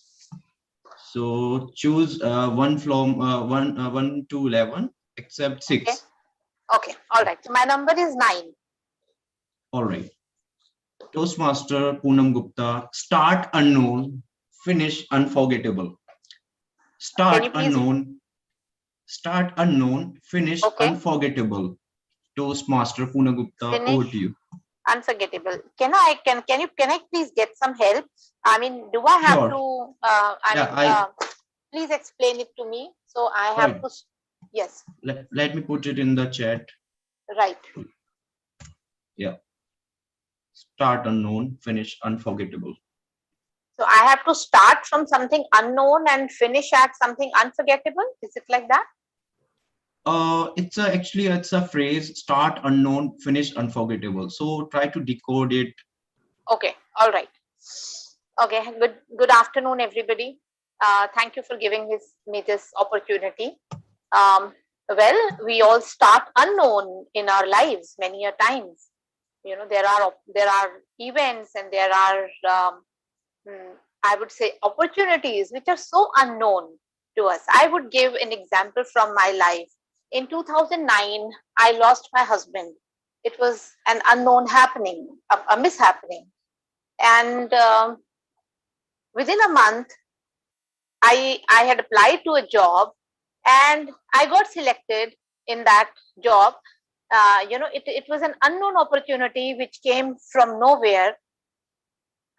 So choose one from 1 to 11, except 6. Okay. All right. So my number is 9. All right. Toastmaster Poonam Gupta. Start unknown, finish unforgettable. Start unknown, finish unforgettable. Toastmaster Poonam Gupta, over to you. Unforgettable. Can I please get some help? I mean, do I have to? Please explain it to me. So I have to. Yes. Let me put it in the chat. Right. Yeah. Start unknown, finish unforgettable. So I have to start from something unknown and finish at something unforgettable. Is it like that? It's a phrase. Start unknown, finish unforgettable. So try to decode it. Okay. All right. Okay. Good afternoon, everybody. Thank you for giving me this opportunity. Well, we all start unknown in our lives many a times. You know, there are events and there are I would say opportunities which are so unknown to us. I would give an example from my life. In 2009, I lost my husband. It was an unknown happening, a mishappening. And within a month, I had applied to a job and I got selected in that job. It was an unknown opportunity which came from nowhere.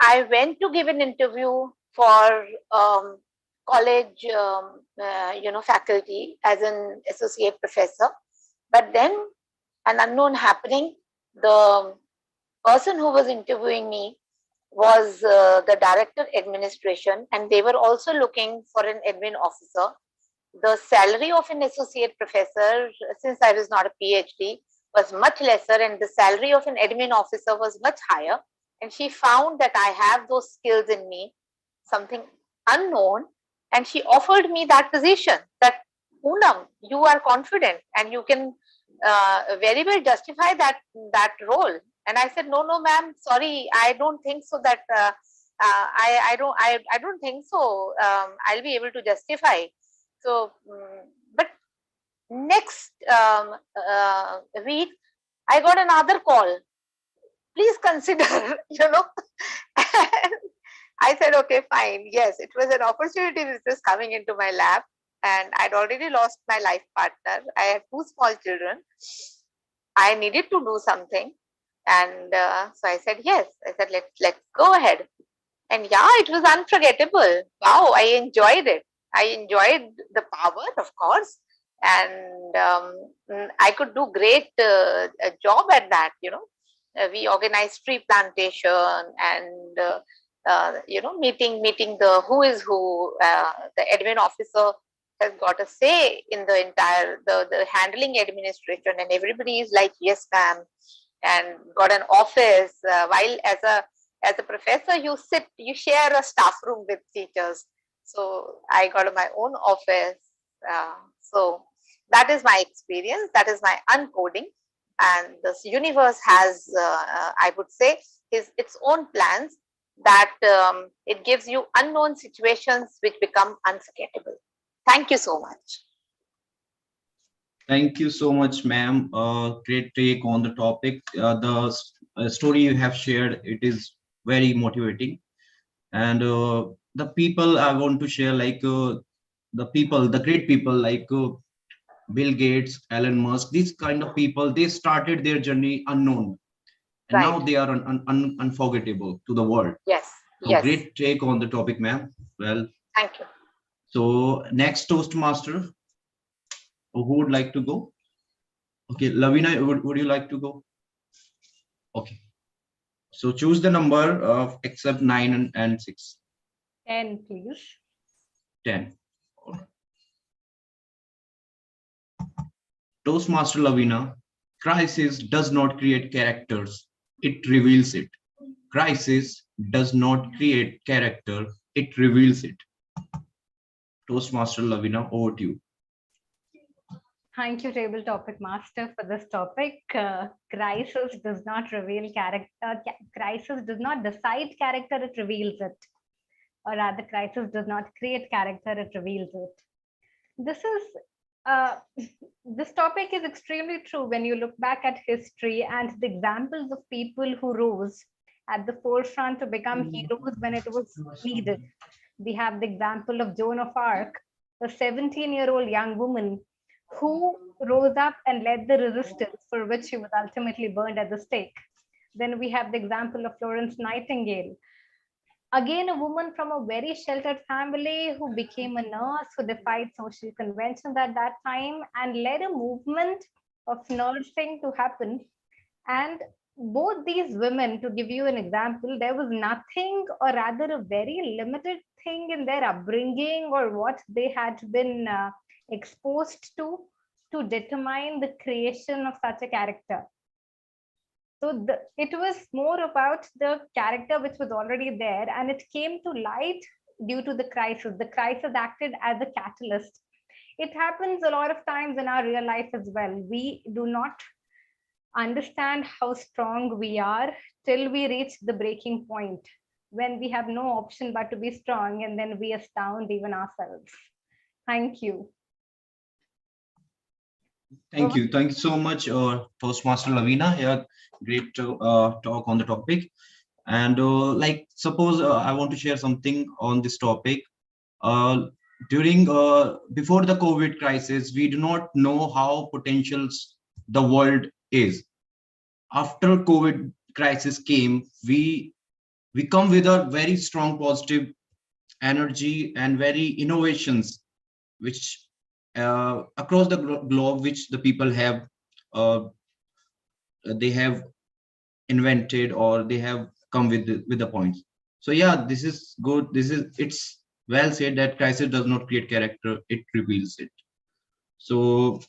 I went to give an interview for college, faculty as an associate professor. But then an unknown happening, the person who was interviewing me was the director administration, and they were also looking for an admin officer. The salary of an associate professor, since I was not a PhD, was much lesser, and the salary of an admin officer was much higher. And she found that I have those skills in me, something unknown, and she offered me that position. That Poonam, you are confident and you can very well justify that role. And I said, no, ma'am, sorry, I don't think so. That I don't think so. I'll be able to justify. So, but next week, I got another call. Please consider, I said, okay, fine. Yes, it was an opportunity which was coming into my lap, and I'd already lost my life partner. I had 2 small children. I needed to do something. And so I said, yes. I said, let's go ahead. And yeah, it was unforgettable. Wow, I enjoyed it. I enjoyed the power, of course. And I could do great a job at that, we organized tree plantation and meeting the who is who. The admin officer has got a say in the entire the handling administration, and everybody is like, yes, ma'am, and got an office. While as a as a professor, you share a staff room with teachers. So I got my own office. So that is my experience. That is my uncoding. And this universe has, I would say, its own plans that it gives you unknown situations which become unforgettable. Thank you so much. Thank you so much, ma'am. Great take on the topic. The story you have shared, it is very motivating. And the people I want to share, like the great people like Bill Gates, Elon Musk, these kind of people, they started their journey unknown. And now they are unforgettable to the world. Yes. So yes. great take on the topic, ma'am. Well, thank you. So next Toastmaster, who would like to go? Okay, Lovina, would you like to go? Okay. So choose the number of except 9 and 6. 10, please. 10. Toastmaster Lovina, crisis does not create characters, it reveals it. Crisis does not create character, it reveals it. Toastmaster Lovina, over to you. Thank you, Table Topic Master, for this topic. Crisis does not reveal character. Crisis does not decide character, it reveals it. Or rather, crisis does not create character, it reveals it. This topic is extremely true when you look back at history and the examples of people who rose at the forefront to become heroes when it was needed. We have the example of Joan of Arc, a 17-year-old young woman who rose up and led the resistance for which she was ultimately burned at the stake. Then we have the example of Florence Nightingale, again a woman from a very sheltered family who became a nurse, who defied social conventions at that time and led a movement of nursing to happen. And both these women, to give you an example, there was nothing, or rather a very limited thing in their upbringing or what they had been exposed to determine the creation of such a character. So it was more about the character which was already there, and it came to light due to the crisis. The crisis acted as a catalyst. It happens a lot of times in our real life as well. We do not understand how strong we are till we reach the breaking point, when we have no option but to be strong, and then we astound even ourselves. Thank you. Thank you. Thank you so much, Toastmaster Lovina. Yeah, great talk on the topic. And like, suppose I want to share something on this topic. During before the COVID crisis, we do not know how potentials the world is. After COVID crisis came, we come with a very strong positive energy and very innovations, which across the globe, which the people have they have invented, or they have come with the points. So yeah, this is good. It's well said that crisis does not create character, it reveals it. So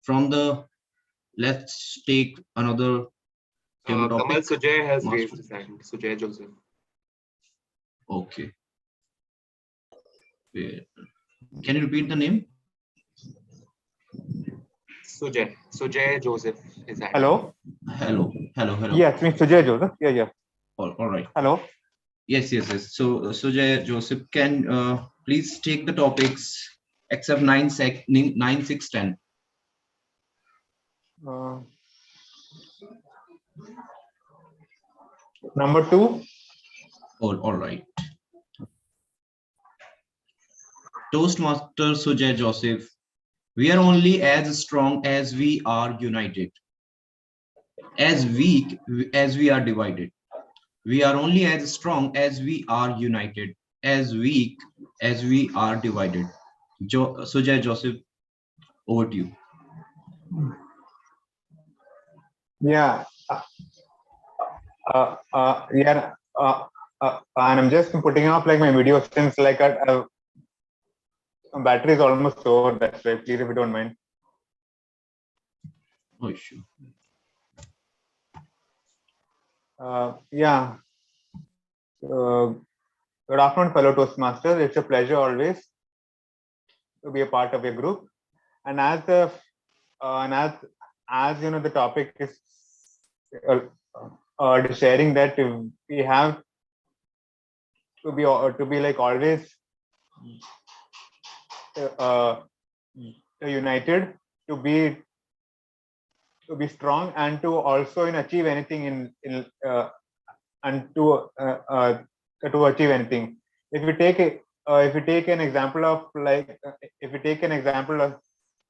from the, let's take another Kamal Sujay has raised his hand. Sujay Joseph. Okay. Can you repeat the name? Sujay Joseph is hand. Hello. Yes, me Sujay Joseph. Yeah. All right. Hello. Yes. So Sujay Joseph, can please take the topics except 9, 6, 10. Number 2. All right. Toastmaster Sujay Joseph, we are only as strong as we are united, as weak as we are divided. We are only as strong as we are united, as weak as we are divided. Sujay Joseph, over to you. Yeah. And I'm just putting up like my video since like battery is almost over. That's why, please, if you don't mind. Oh, sure. Yeah. Good afternoon, fellow Toastmasters. It's a pleasure always to be a part of your group. And as the as you know, the topic is sharing that we have to be like always united, to be strong, and to also achieve anything and to achieve anything. If we take if we take an example of if we take an example of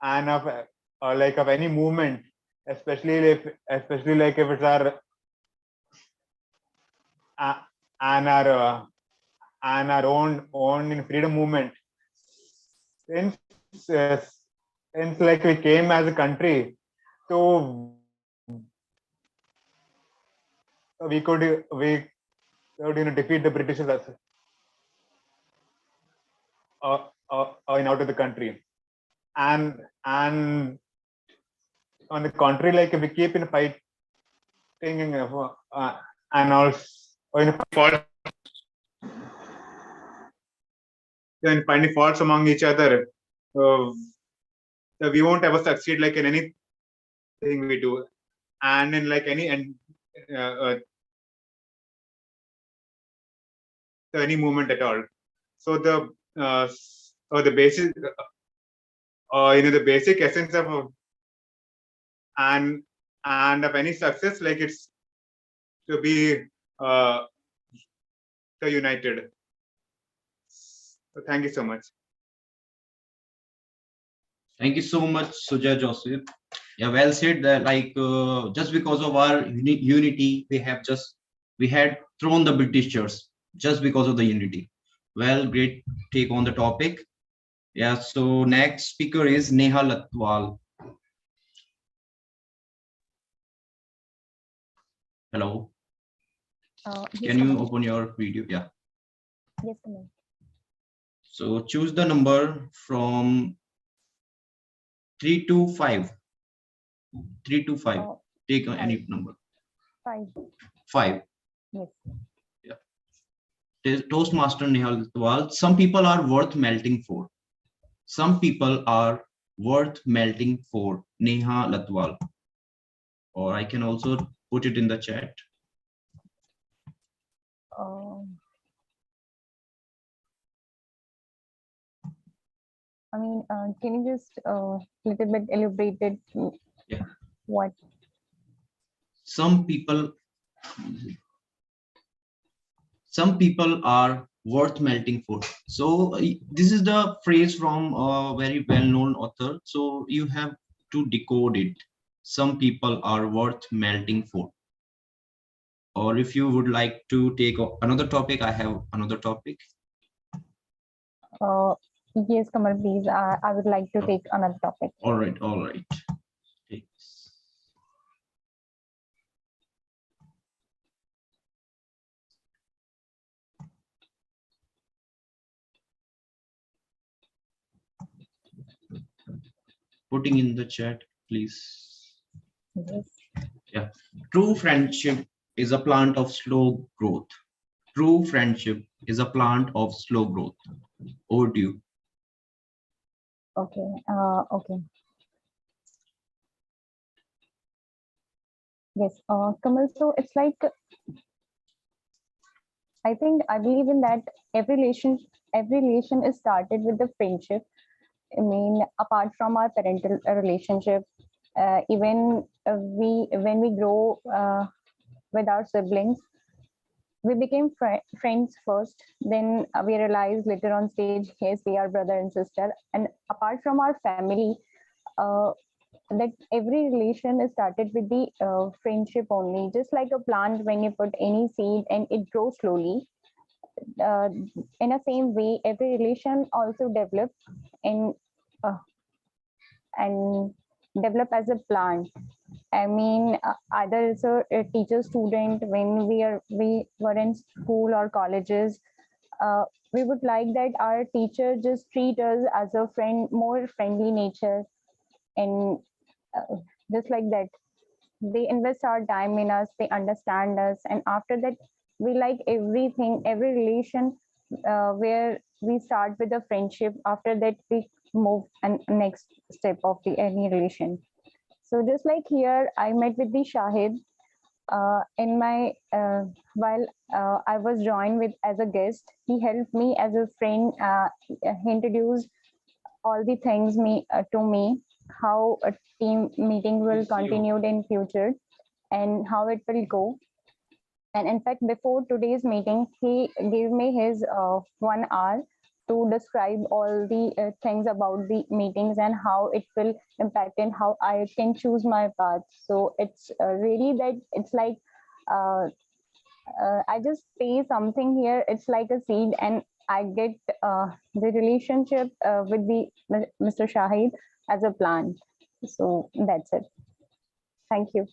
of any movement, especially like if it's our and our own in freedom movement, since like we came as a country, so we could defeat the Britishers in out of the country. And on the contrary, like if we keep in fighting and also and finding faults among each other, we won't ever succeed like in anything we do, and in like any movement at all. So the basic the basic essence of and of any success, like it's to be united. So thank you so much. Thank you so much, Sujay Joseph. Yeah, well said. That just because of our unity, we had thrown the Britishers just because of the unity. Well, great take on the topic. Yeah. So next speaker is Neha Latval. Hello. Yes, Can you open your video? Yeah. Yes, come on. So choose the number from 3 to 5. 3 to 5. Take any number. 5. 5. Yes. Yeah. Toastmaster Neha Latval. Some people are worth melting for. Some people are worth melting for. Neha Latval. Or I can also put it in the chat. I mean, can you just little bit elaborate it? Yeah. What? Some people are worth melting for. So this is the phrase from a very well-known author. So you have to decode it. Some people are worth melting for. Or if you would like to take another topic, I have another topic. Yes, Kamal, please. I would like to take another topic. All right, all right. Putting in the chat, please. Yes. Yeah. True friendship is a plant of slow growth. True friendship is a plant of slow growth. Over to you. Okay. Okay. Yes, Kamal. So it's like, I believe in that every relation is started with the friendship. I mean, apart from our parental relationship, even when we grow with our siblings, we became friends first. Then we realized later on stage, yes, we are brother and sister. And apart from our family, that every relation is started with the friendship only. Just like a plant, when you put any seed and it grows slowly. In the same way, every relation also develops in and develop as a plant. I mean, either it's a teacher student, when we were in school or colleges, we would like that our teacher just treat us as a friend, more friendly nature, and just like that. they invest our time in us, they understand us, and after that we like everything, every relation where we start with a friendship, after that we move and next step of the any relation. So just like here, I met with the Shahid in my while I was joined with as a guest. He helped me as a friend. He introduced all the things to me, how a team meeting will continue in future and how it will go. And in fact, before today's meeting, he gave me his 1 hour to describe all the things about the meetings and how it will impact and how I can choose my path. So it's really that it's like I just say something here. It's like a seed, and I get the relationship with the Mr. Shahid as a plant. So that's it. Thank you.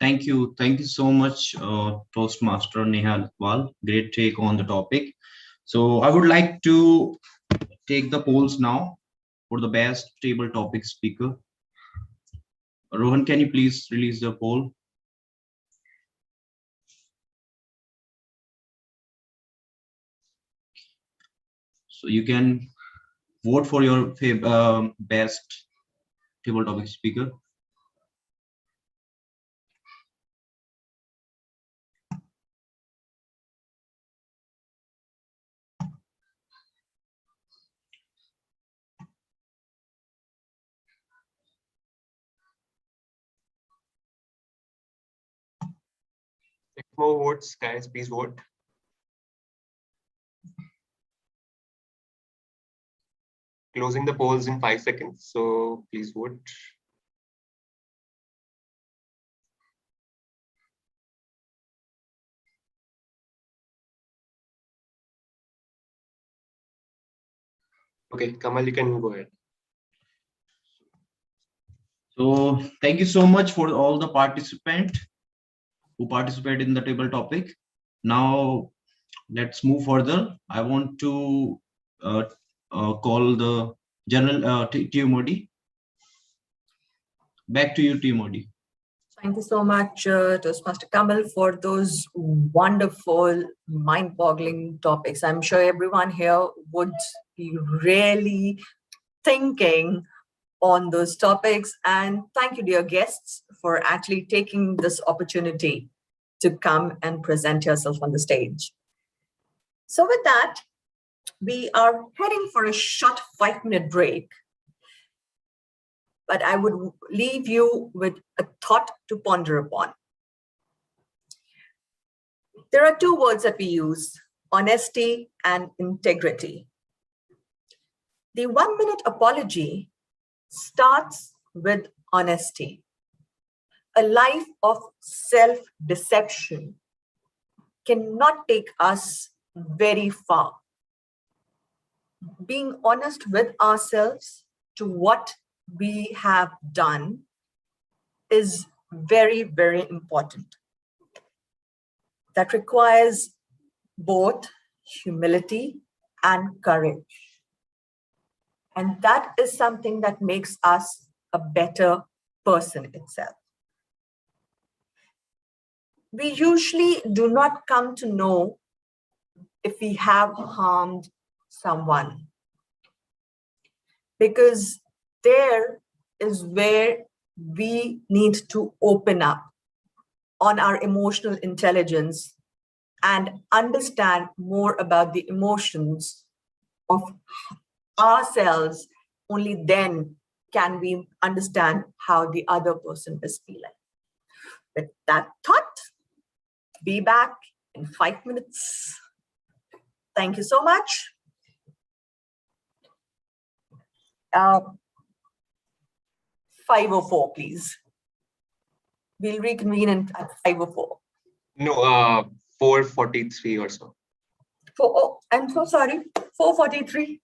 Thank you. Thank you so much, Toastmaster Neha Latval. Great take on the topic. So I would like to take the polls now for the best table topic speaker. Rohan, can you please release the poll? So you can vote for your best table topic speaker. More votes, guys, please vote. Closing the polls in 5 seconds, so please vote. Okay, Kamal, you can go ahead. So thank you so much for all the participants who participated in the table topic. Now let's move further. I want to call the General T. Modi. Back to you, T. Modi. Thank you so much, Toastmaster Kamal, for those wonderful, mind-boggling topics. I'm sure everyone here would be really thinking on those topics. And thank you, dear guests, for actually taking this opportunity to come and present yourself on the stage. So with that, we are heading for a short 5-minute break. But I would leave you with a thought to ponder upon. There are 2 words that we use, honesty and integrity. The 1-minute apology starts with honesty. A life of self-deception cannot take us very far. Being honest with ourselves to what we have done is very, very important. That requires both humility and courage. And that is something that makes us a better person itself. We usually do not come to know if we have harmed someone, because there is where we need to open up on our emotional intelligence and understand more about the emotions of ourselves. Only then can we understand how the other person is feeling. With that thought, be back in 5 minutes. Thank you so much. 5:04, please. We'll reconvene at 5:04. No, 4:43 or so. Oh, I'm so sorry. 4:43.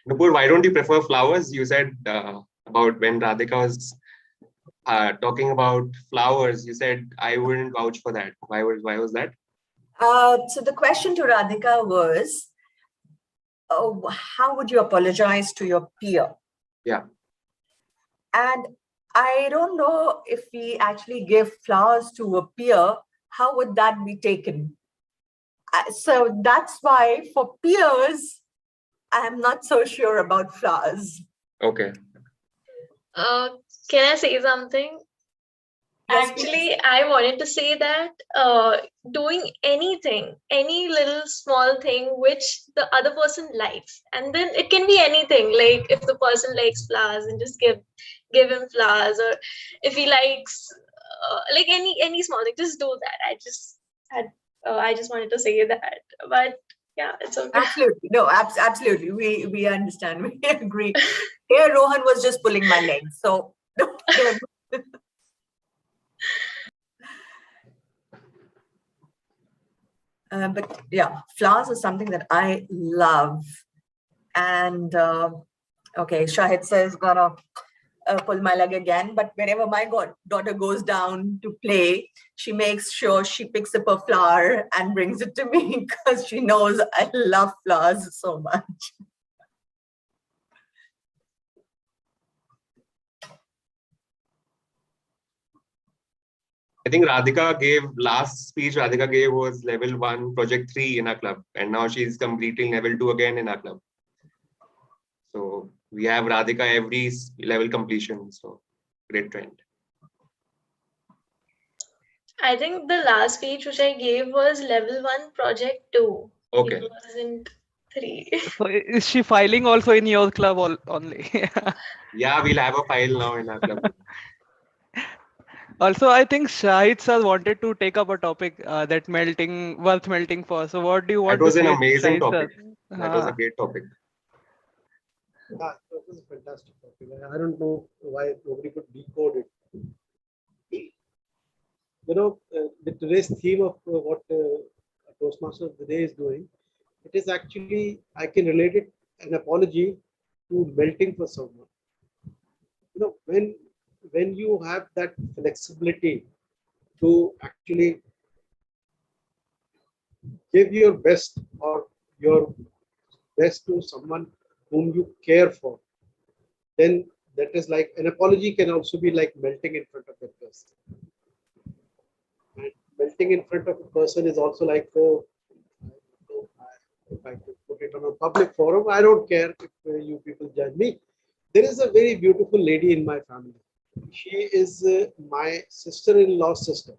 Nupur, why don't you prefer flowers? You said about when Radhika was talking about flowers, you said I wouldn't vouch for that. Why was that? So the question to Radhika was, how would you apologize to your peer? Yeah. And I don't know if we actually give flowers to a peer, how would that be taken? So that's why for peers, I'm not so sure about flowers. Okay. Can I say something? Yes, Actually, I wanted to say that doing anything, any little small thing which the other person likes, and then it can be anything. Like if the person likes flowers, and just give him flowers, or if he likes like any small thing, just do that. I just wanted to say that, but yeah, it's okay. Absolutely. No, absolutely. We understand. We agree. Here, Rohan was just pulling my leg. So, don't. But yeah, flowers is something that I love. And okay, Shahid says gonna pull my leg again. But whenever my daughter goes down to play, she makes sure she picks up a flower and brings it to me because she knows I love flowers so much. I think last speech Radhika gave was level 1, project 3 in our club. And now she's completing level 2 again in our club. So we have Radhika every level completion. So great trend. I think the last speech which I gave was level 1, project 2. Okay. It wasn't 3. So is she filing also in your club only? Yeah, we'll have a file now in our club. Also, I think Shahid sir wanted to take up a topic that worth melting for. So what do you want That was to an say, amazing Shahid topic. sir? That was a great topic. Yeah, that was a fantastic topic. I don't know why nobody could decode it. You know, today's theme of what Toastmaster of the Day is doing, it is actually, I can relate it, an apology to melting for someone. You know, when you have that flexibility to actually give your best or your best to someone whom you care for, then that is like an apology can also be like melting in front of that person. And melting in front of a person is also like, if I could put it on a public forum, I don't care if you people judge me. There is a very beautiful lady in my family. She is my sister-in-law's sister.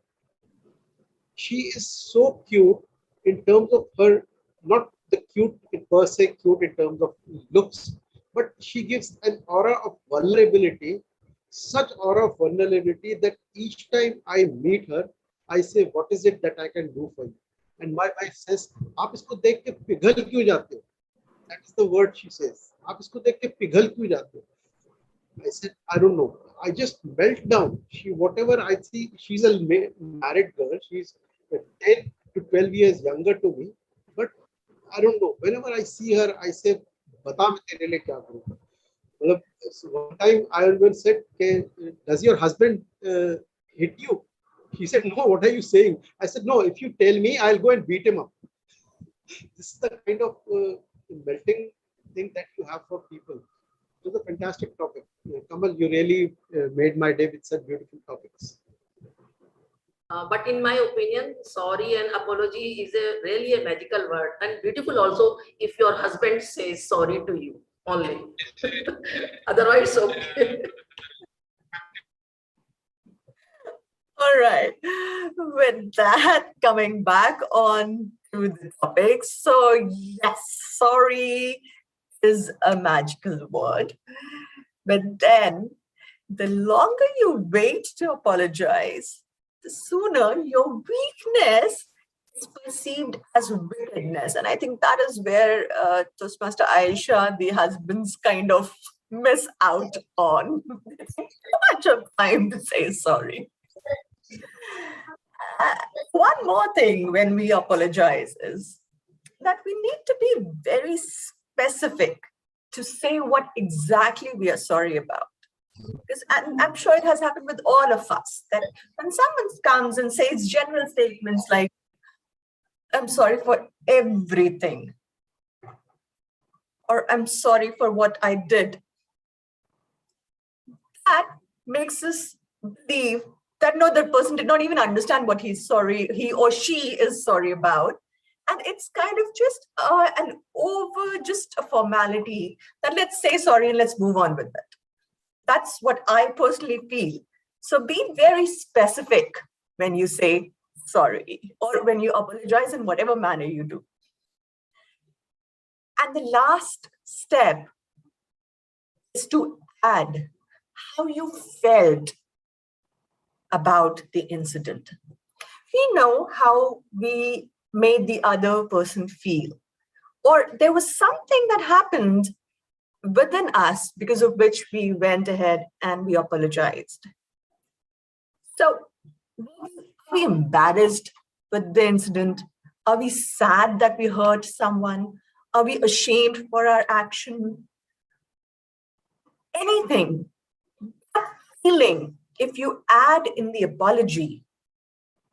She is so cute in terms of her, not the cute per se, cute in terms of looks, but she gives an aura of vulnerability, such aura of vulnerability that each time I meet her, I say, what is it that I can do for you? And my wife says, आप इसको देख के पिघल क्यों जाते हो? That is the word she says. आप इसको देख के पिघल क्यों जाते हो? I said, I don't know. I just melt down. Whatever I see, she's a married girl. She's 10 to 12 years younger to me. But I don't know. Whenever I see her, I say, "Bata main tere liye kya karunga?" One time I even said, does your husband hit you? He said, no, what are you saying? I said, no, if you tell me, I'll go and beat him up. This is the kind of melting thing that you have for people. It was a fantastic topic. Kamal, you really made my day with such beautiful topics. But in my opinion, sorry and apology is really a magical word, and beautiful also if your husband says sorry to you only. Otherwise, okay. All right. With that, coming back on to the topic. So yes, sorry is a magical word. But then the longer you wait to apologize, the sooner your weakness is perceived as wickedness. And I think that is where Toastmaster Aisha, the husbands, kind of miss out on. Too much of time to say sorry. One more thing when we apologize is that we need to be very specific to say what exactly we are sorry about. Because I'm sure it has happened with all of us that when someone comes and says general statements like, I'm sorry for everything, or I'm sorry for what I did, that makes us believe that no, that person did not even understand what he or she is sorry about. And it's kind of just just a formality that let's say sorry and let's move on with it. That's what I personally feel. So be very specific when you say sorry or when you apologize in whatever manner you do. And the last step is to add how you felt about the incident. We know how we made the other person feel, or there was something that happened within us because of which we went ahead and we apologized. So are we embarrassed with the incident? Are we sad that we hurt someone? Are we ashamed for our action? Anything, that feeling, if you add in the apology,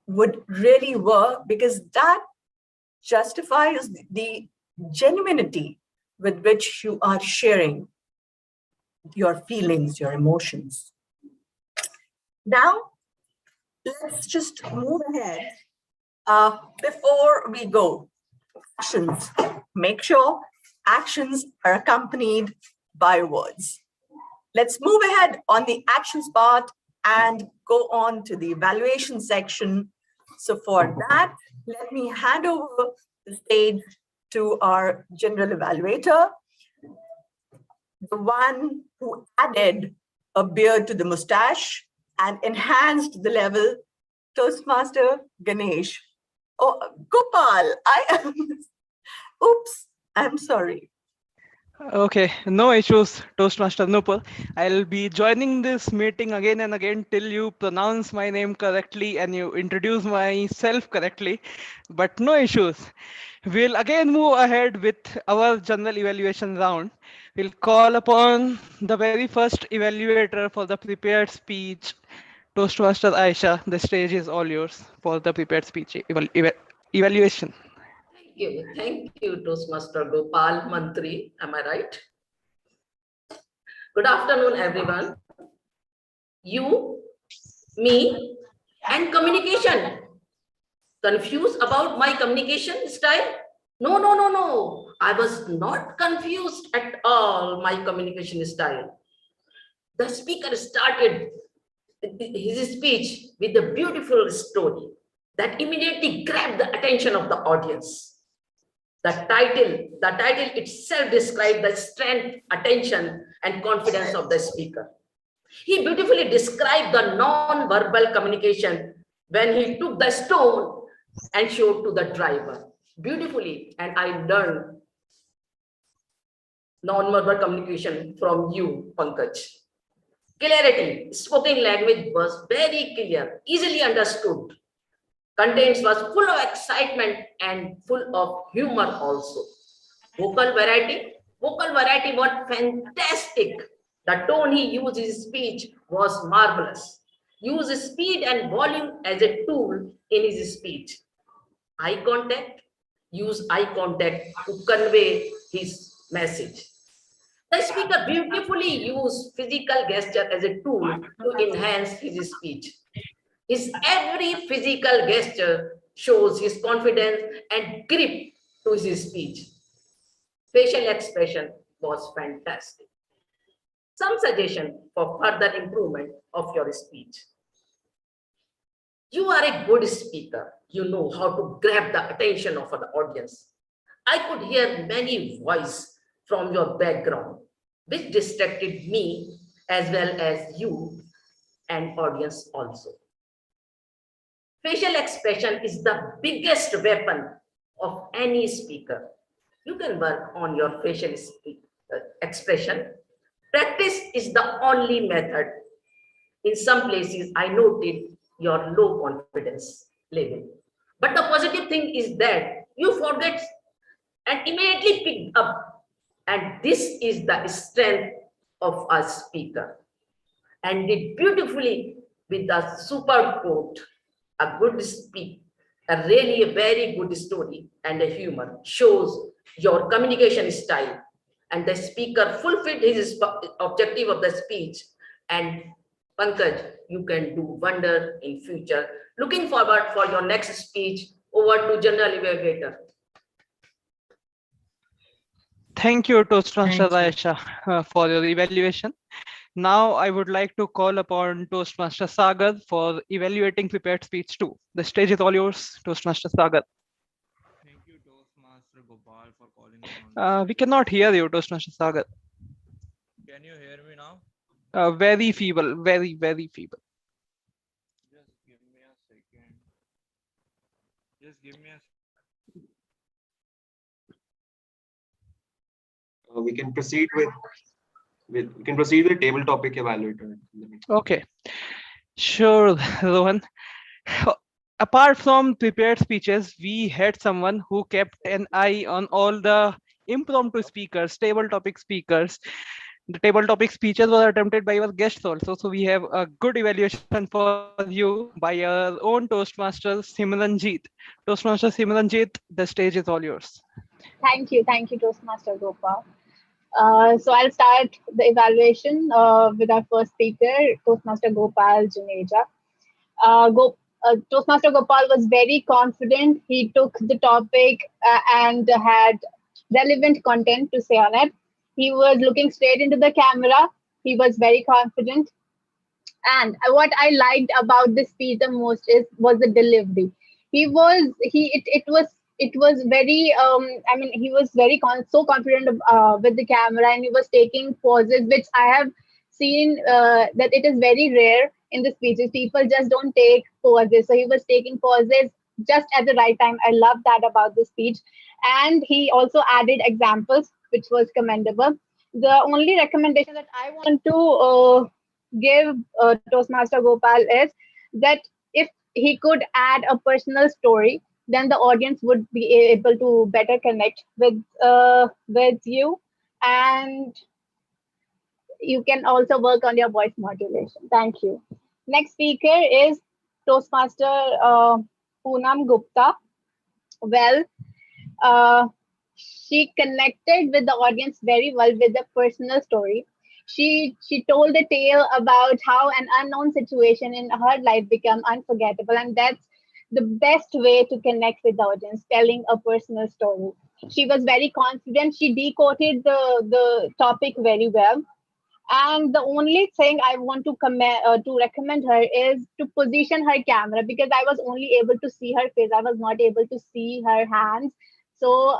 would really work, because that justifies the genuinity with which you are sharing your feelings, your emotions. Now, let's just move ahead. Before we go, actions. Make sure actions are accompanied by words. Let's move ahead on the actions part and go on to the evaluation section. So for that, let me hand over the stage to our general evaluator, the one who added a beard to the mustache and enhanced the level, Toastmaster Ganesh. Oh, Gopal, oops, I'm sorry. Okay, no issues, Toastmaster Nupur. I'll be joining this meeting again and again till you pronounce my name correctly and you introduce myself correctly, but no issues. We'll again move ahead with our general evaluation round. We'll call upon the very first evaluator for the prepared speech, Toastmaster Aisha. The stage is all yours for the prepared speech evaluation. Thank you, Toastmaster Gopal Mantri. Am I right? Good afternoon, everyone. You, me, and communication. Confused about my communication style? No. I was not confused at all, my communication style. The speaker started his speech with a beautiful story that immediately grabbed the attention of the audience. The title itself described the strength, attention, and confidence of the speaker. He beautifully described the non-verbal communication when he took the stone and showed to the driver. Beautifully, and I learned non-verbal communication from you, Pankaj. Clarity, spoken language was very clear, easily understood. Contents was full of excitement and full of humor also. Vocal variety was fantastic. The tone he used in his speech was marvelous. Use speed and volume as a tool in his speech. Eye contact, use eye contact to convey his message. The speaker beautifully used physical gesture as a tool to enhance his speech. His every physical gesture shows his confidence and grip to his speech. Facial expression was fantastic. Some suggestion for further improvement of your speech. You are a good speaker. You know how to grab the attention of the audience. I could hear many voices from your background, which distracted me as well as you and audience also. Facial expression is the biggest weapon of any speaker. You can work on your facial expression. Practice is the only method. In some places, I noted your low confidence level. But the positive thing is that you forget and immediately pick up. And this is the strength of a speaker. And did beautifully with the super quote. A good speak, a very good story and a humor shows your communication style, and the speaker fulfilled his objective of the speech And Pankaj, you can do wonder in future. Looking forward for your next speech. Over to General Evaluator. Thank you, Toastmaster Thank you. Aisha, for your evaluation. Now I would like to call upon Toastmaster Sagar for evaluating prepared speech 2. The stage is all yours, Toastmaster Sagar. Thank you, Toastmaster Gopal, for calling me on. We cannot hear you, Toastmaster Sagar. Can you hear me now? Very feeble, very, very feeble. Just give me a second. Just give me a. We can proceed with the table topic evaluator. Okay, sure, Rohan. Apart from prepared speeches, we had someone who kept an eye on all the impromptu speakers, table topic speakers. The table topic speeches were attempted by our guests also. So we have a good evaluation for you by our own Toastmaster Simranjeet. Toastmaster Simranjeet, the stage is all yours. Thank you, Toastmaster Gopal. So I'll start the evaluation with our first speaker, Toastmaster Gopal Juneja. Toastmaster Gopal was very confident. He took the topic and had relevant content to say on it. He was looking straight into the camera. He was very confident. And what I liked about this speech the most was the delivery. It was very he was very so confident with the camera, and he was taking pauses, which I have seen that it is very rare in the speeches. People just don't take pauses, so he was taking pauses just at the right time. I love that about the speech. And he also added examples, which was commendable. The only recommendation that I want to give Toastmaster Gopal is that if he could add a personal story, then the audience would be able to better connect with you, and you can also work on your voice modulation. Thank you. Next speaker is Toastmaster Poonam Gupta. Well, she connected with the audience very well with a personal story. She told a tale about how an unknown situation in her life became unforgettable, and that's the best way to connect with the audience, telling a personal story. She was very confident. She decoded the topic very well. And the only thing I want to recommend her is to position her camera, because I was only able to see her face. I was not able to see her hands. So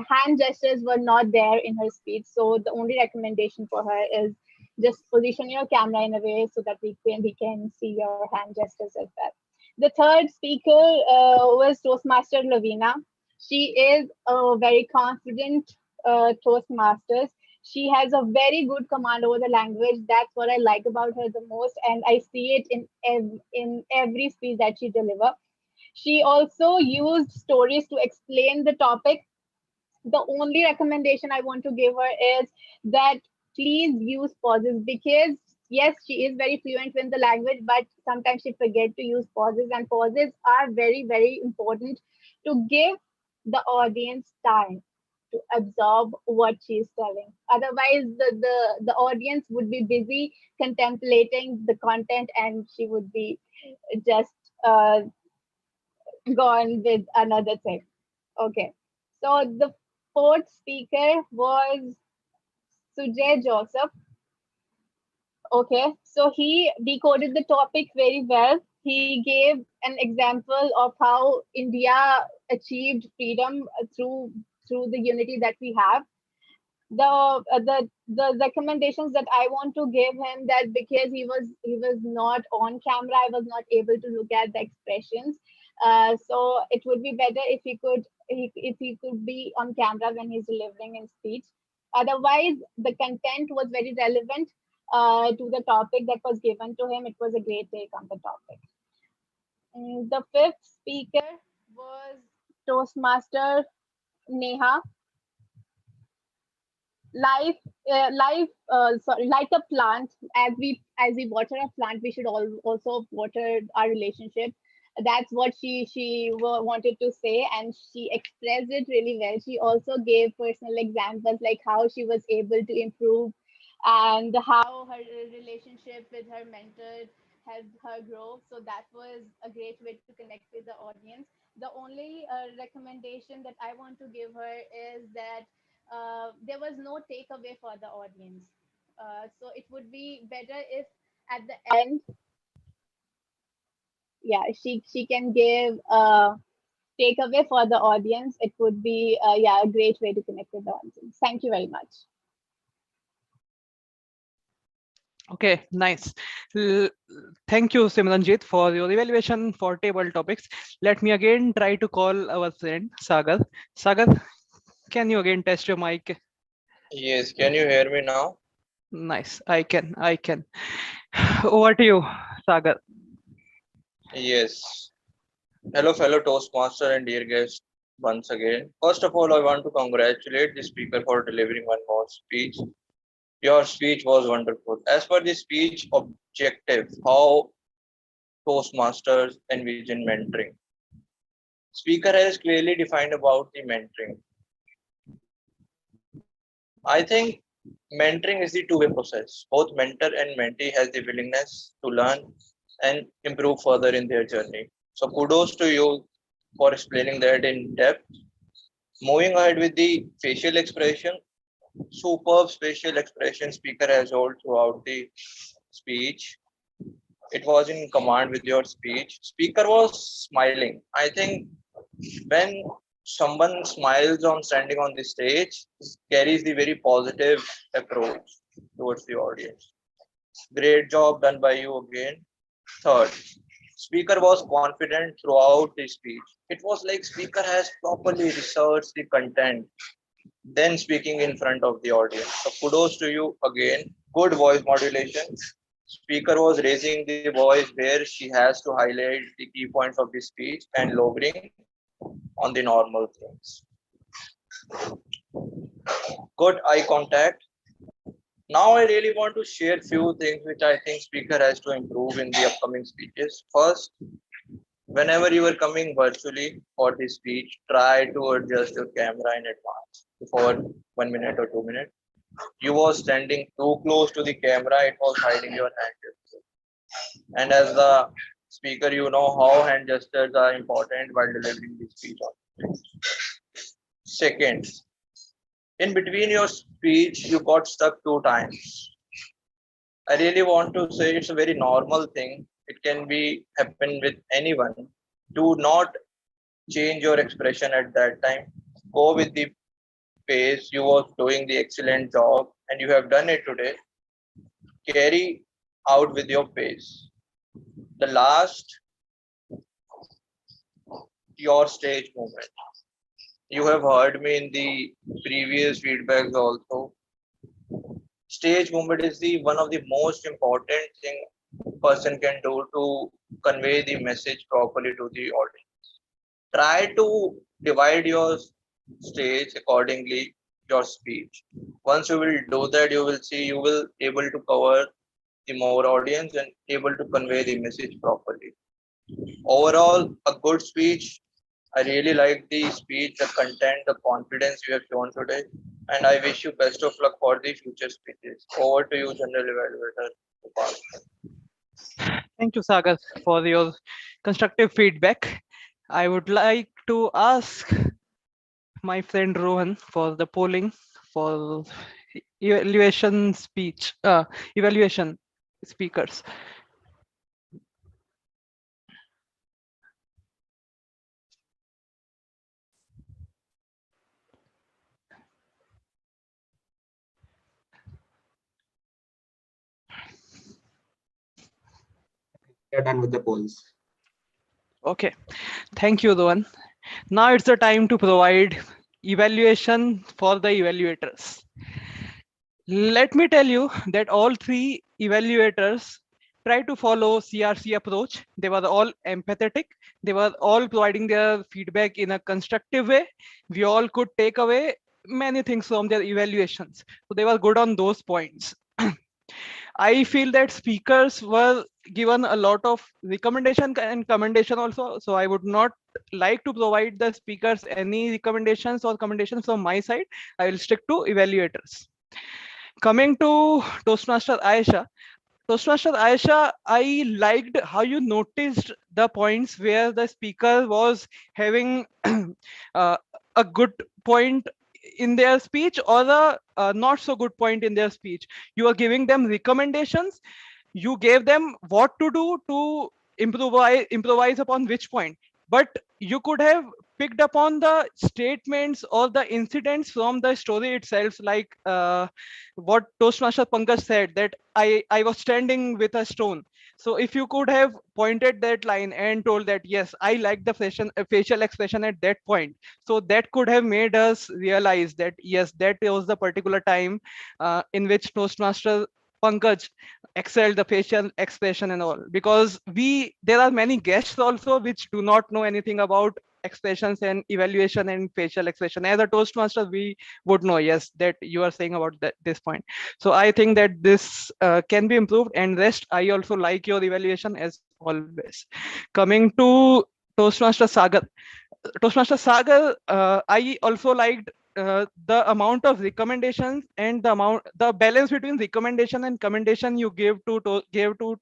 hand gestures were not there in her speech. So the only recommendation for her is just position your camera in a way so that we can see your hand gestures as well. The third speaker was Toastmaster Lovina. She is a very confident Toastmasters. She has a very good command over the language. That's what I like about her the most, and I see it in every speech that she delivers. She also used stories to explain the topic. The only recommendation I want to give her is that please use pauses, because yes, she is very fluent in the language, but sometimes she forget to use pauses, and pauses are very, very important to give the audience time to absorb what she's telling. Otherwise, the audience would be busy contemplating the content, and she would be just gone with another thing. Okay. So the fourth speaker was Sujay Joseph. Okay, so he decoded the topic very well. He gave an example of how India achieved freedom through the unity that we have. The recommendations that I want to give him, that because he was not on camera, I was not able to look at the expressions. So it would be better if he could be on camera when he's delivering his speech. Otherwise, the content was very relevant to the topic that was given to him. It was a great take on the topic. The fifth speaker was Toastmaster Neha. Like a plant, as we water a plant, we should also water our relationship. That's what she wanted to say, and she expressed it really well. She also gave personal examples, like how she was able to improve and how her relationship with her mentor helped her grow. So that was a great way to connect with the audience. The only recommendation that I want to give her is that there was no takeaway for the audience. So it would be better if at the end, yeah, she can give a takeaway for the audience. It would be yeah, a great way to connect with the audience. Thank you very much. Okay, nice. Thank you, Simranjit, for your evaluation for table topics. Let me again try to call our friend Sagar. Sagar, can you again test your mic? Yes, can you hear me now? Nice, I can. Over to you, Sagar. Yes. Hello, fellow Toastmaster and dear guests once again. First of all, I want to congratulate the speaker for delivering one more speech. Your speech was wonderful. As per the speech objective, how Toastmasters envision mentoring. Speaker has clearly defined about the mentoring. I think mentoring is the two-way process. Both mentor and mentee has the willingness to learn and improve further in their journey. So kudos to you for explaining that in depth. Moving ahead with the facial expression, superb facial expression speaker has held throughout the speech. It was in command with your speech. Speaker was smiling. I think when someone smiles on standing on the stage, carries the very positive approach towards the audience. Great job done by you again. Third, speaker was confident throughout the speech. It was like speaker has properly researched the content, then speaking in front of the audience. So kudos to you again. Good voice modulation. Speaker was raising the voice where she has to highlight the key points of the speech and lowering on the normal things. Good eye contact. Now I really want to share few things which I think speaker has to improve in the upcoming speeches. First, whenever you are coming virtually for the speech, try to adjust your camera in advance before 1 minute or 2 minutes. You was standing too close to the camera, it was hiding your hand gesture. And as the speaker, you know how hand gestures are important while delivering the speech. Second, in between your speech, you got stuck 2 times. I really want to say it's a very normal thing. It can be happen with anyone. Do not change your expression at that time. Go with the pace. You was doing the excellent job and you have done it today. Carry out with your pace. The last, your stage movement. You have heard me in the previous feedbacks also. Stage movement is the one of the most important thing person can do to convey the message properly to the audience. Try to divide your stage accordingly, your speech. Once you will do that, you will see you will able to cover the more audience and able to convey the message properly. Overall, a good speech. I really like the speech, the content, the confidence you have shown today, and I wish you best of luck for the future speeches. Over to you, General Evaluator. Thank you, Sagar, for your constructive feedback. I would like to ask my friend Rohan for the polling for evaluation speakers. We are done with the polls. Okay, thank you, Rohan. Now it's the time to provide evaluation for the evaluators. Let me tell you that all 3 evaluators try to follow CRC approach. They were all empathetic. They were all providing their feedback in a constructive way. We all could take away many things from their evaluations. So they were good on those points. I feel that speakers were given a lot of recommendation and commendation also. So I would not like to provide the speakers any recommendations or commendations from my side. I will stick to evaluators. Coming to Toastmaster Aisha. Toastmaster Aisha, I liked how you noticed the points where the speaker was having a good point in their speech or a not so good point in their speech. You are giving them recommendations. You gave them what to do to improvise upon which point, but you could have picked upon the statements or the incidents from the story itself, like what Toastmaster Pankaj said, that I was standing with a stone. So if you could have pointed that line and told that, yes, I like the facial expression at that point, so that could have made us realize that, yes, that was the particular time in which Toastmaster Pankaj excelled the facial expression and all, because there are many guests also which do not know anything about expressions and evaluation and facial expression. As a Toastmaster, we would know, yes, that you are saying about this point. So I think that this can be improved, and rest, I also like your evaluation as always. Coming to Toastmaster Sagar. Toastmaster Sagar, I also liked the amount of recommendations and the balance between recommendation and commendation you gave to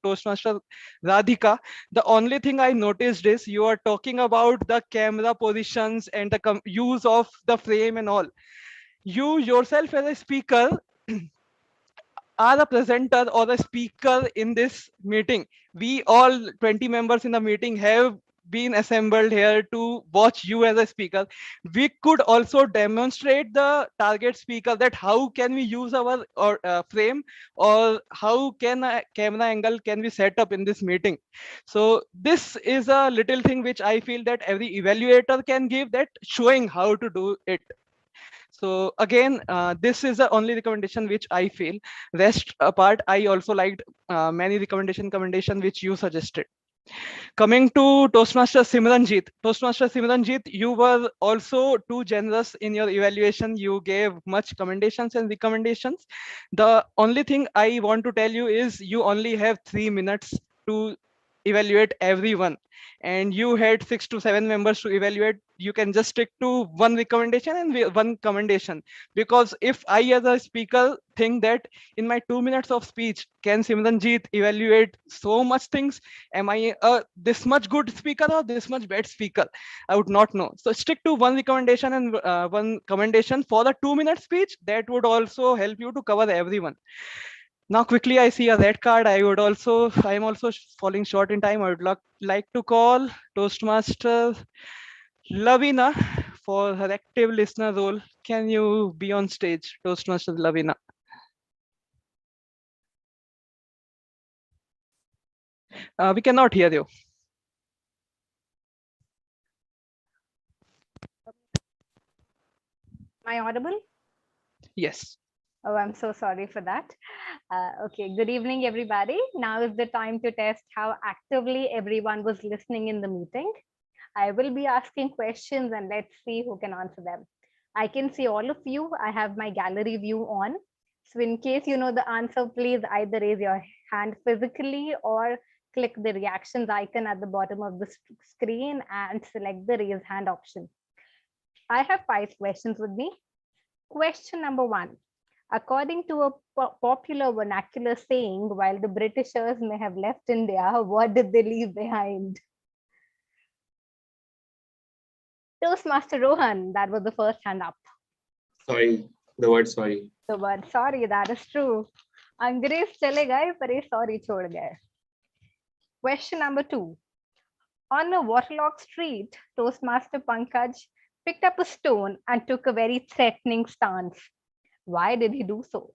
Toastmaster Radhika. The only thing I noticed is you are talking about the camera positions and the use of the frame and all. You yourself as a speaker are a presenter or a speaker in this meeting. We all 20 members in the meeting have been assembled here to watch you as a speaker. We could also demonstrate the target speaker that how can we use our frame, or how can a camera angle can we set up in this meeting. So this is a little thing which I feel that every evaluator can give, that showing how to do it. So again, this is the only recommendation which I feel. Rest apart, I also liked many commendation which you suggested. Coming to Toastmaster Simranjit. Toastmaster Simranjit, you were also too generous in your evaluation. You gave much commendations and recommendations. The only thing I want to tell you is you only have 3 minutes to evaluate everyone, and you had 6 to 7 members to evaluate. You can just stick to one recommendation and one commendation, because if I as a speaker think that in my 2 minutes of speech can Simranjit evaluate so much things, am I this much good speaker or this much bad speaker? I would not know. So stick to one recommendation and one commendation for the 2-minute speech. That would also help you to cover everyone. Now quickly I see a red card. I am also falling short in time. I would like to call Toastmaster Lovina for her active listener role. Can you be on stage, Toastmaster Lovina? We cannot hear you. Am I audible? Yes. Oh, I'm so sorry for that. Okay, good evening, everybody. Now is the time to test how actively everyone was listening in the meeting. I will be asking questions and let's see who can answer them. I can see all of you. I have my gallery view on. So in case you know the answer, please either raise your hand physically or click the reactions icon at the bottom of the screen and select the raise hand option. I have 5 questions with me. Question number 1. According to a popular vernacular saying, while the Britishers may have left India, what did they leave behind? Toastmaster Rohan, that was the first hand up. Sorry, the word sorry. The word sorry, that is true. Angrez chale gaye, par ye sorry chhod gaye. Question number 2. On a waterlogged street, Toastmaster Pankaj picked up a stone and took a very threatening stance. Why did he do so?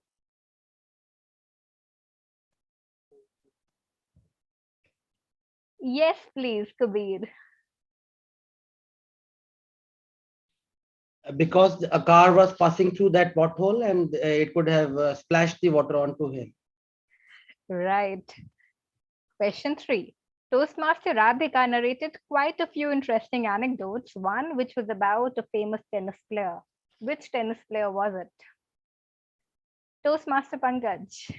Yes, please, Kabir. Because a car was passing through that pothole and it could have splashed the water onto him. Right. Question 3. Toastmaster Radhika narrated quite a few interesting anecdotes, one which was about a famous tennis player. Which tennis player was it? Toastmaster Pankaj.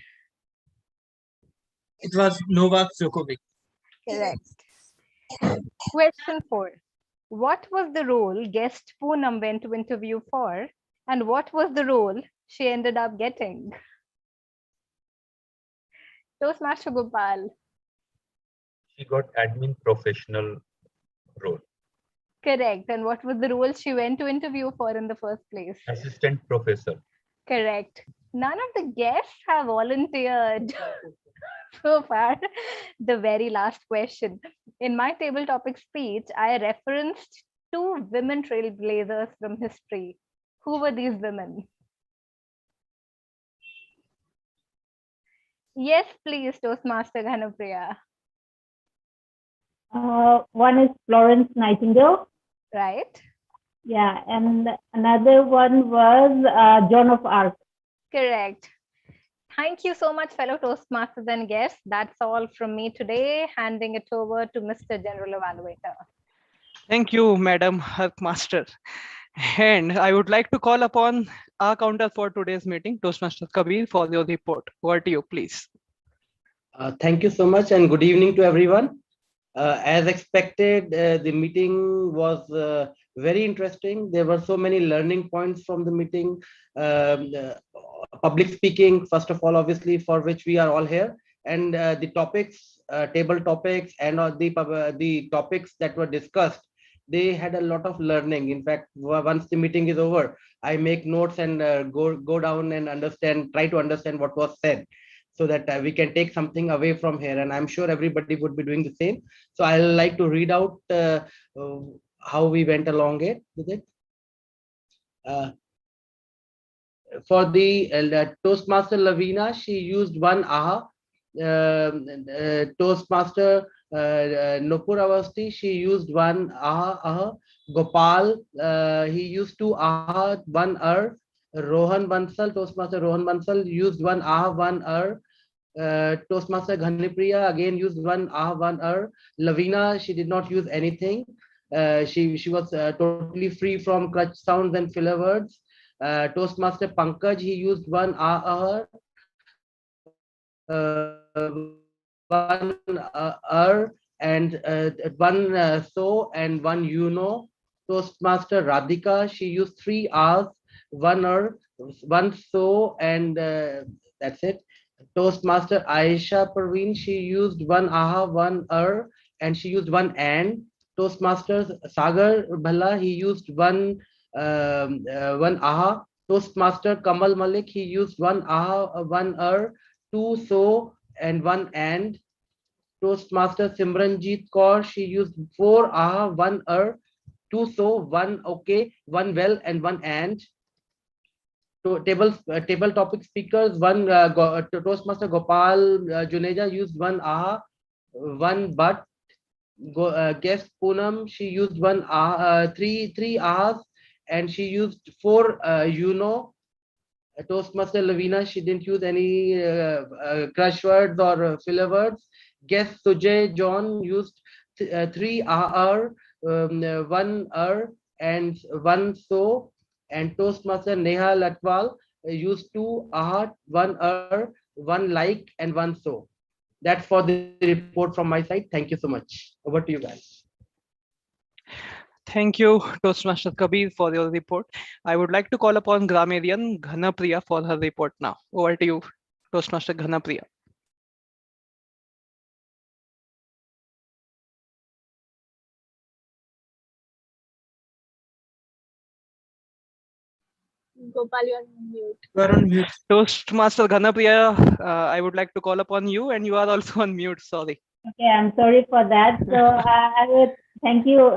It was Novak Djokovic. Correct. Question 4. What was the role guest Poonam went to interview for, and what was the role she ended up getting? Toastmaster Gopal. She got admin professional role. Correct. And what was the role she went to interview for in the first place? Assistant professor. Correct. None of the guests have volunteered so far. The very last question. In my table topic speech, I referenced 2 women trailblazers from history. Who were these women? Yes, please, Toastmaster Ghanapriya. One is Florence Nightingale. Right. Yeah, and another one was Joan of Arc. Correct. Thank you so much, fellow Toastmasters and guests. That's all from me today. Handing it over to Mr. General Evaluator. Thank you, Madam Master. And I would like to call upon our counter for today's meeting, Toastmaster Kabir, for your report. Over to you, please. Thank you so much and good evening to everyone. As expected, the meeting was very interesting. There were so many learning points from the meeting. Public speaking, first of all, obviously, for which we are all here. And the topics, table topics, and the topics that were discussed, they had a lot of learning. In fact, once the meeting is over, I make notes and go down and try to understand what was said, so that we can take something away from here. And I'm sure everybody would be doing the same. So I'll like to read out how we went along with it. For the Toastmaster Lovina, she used one aha. Toastmaster Nupur Avasti, she used one aha. Gopal, he used 2 aha, 1 Rohan Bansal, Toastmaster Rohan Bansal used 1 aha, 1 Toastmaster Ghanipriya again used 1 ah, 1 Lavina, she did not use anything. She was totally free from clutch sounds and filler words. Toastmaster Pankaj, he used 1 ah, 1 and 1 so and 1 you know. Toastmaster Radhika, she used 3 ahs, 1 1 so and that's it. Toastmaster Aisha Parveen, she used 1 aha, 1 and she used 1 and. Toastmaster Sagar Bhalla, he used 1 aha. Toastmaster Kamal Malik, he used 1 aha, 1 2 so and 1 and. Toastmaster Simranjeet Kaur, she used 4 aha, 1 2 so, 1 okay, 1 well and 1 and. Table topic speakers, 1 Toastmaster Gopal Juneja used 1 aha, 1 but. Guest Poonam, she used 1 3 ahas and she used 4 you know. Toastmaster Lovina, she didn't use any crush words or filler words. Guest Sujay John used 3 1 and 1 so. And Toastmaster Neha Latval used 2 aha, 1 1 like and 1 so. That's for the report from my side. Thank you so much. Over to you guys. Thank you, Toastmaster Kabir, for your report. I would like to call upon grammarian Ghanapriya for her report now. Over to you, Toastmaster Ghanapriya. Gopal, you're on mute. You are on mute. Toastmaster Ghanapriya, I would like to call upon you, and you are also on mute. Sorry. Okay, I'm sorry for that. So I would thank you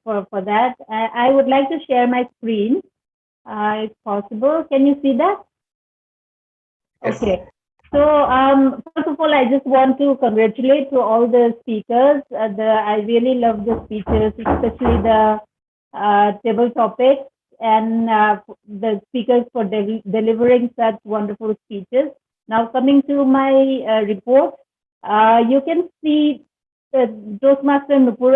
for that. I would like to share my screen, if possible. Can you see that? Yes. Okay. So first of all, I just want to congratulate to all the speakers. I really love the speeches, especially the table topics and the speakers for delivering such wonderful speeches. Now coming to my report, you can see Toastmaster Nupur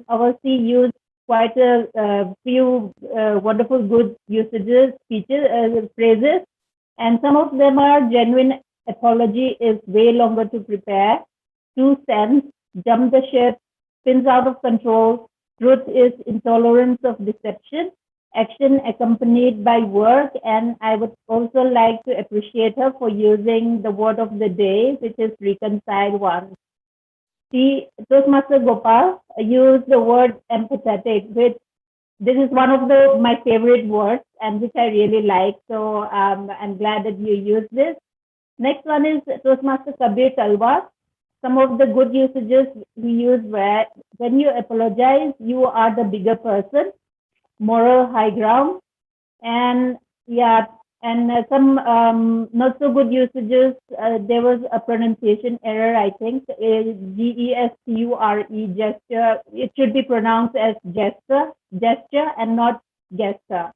Avasti used quite a few wonderful good usages, speeches, phrases, and some of them are genuine apology is way longer to prepare, 2 cents, jump the ship, spins out of control, truth is intolerance of deception, action accompanied by work. And I would also like to appreciate her for using the word of the day, which is reconcile one. Toastmaster Gopal used the word empathetic, which this is one of my favorite words and which I really like. So I'm glad that you used this. Next one is Toastmaster Kabir Talwar. Some of the good usages we use where when you apologize, you are the bigger person, moral high ground, and yeah, and some not so good usages. There was a pronunciation error, I think. Gesture, gesture. It should be pronounced as gesture, and not gesture.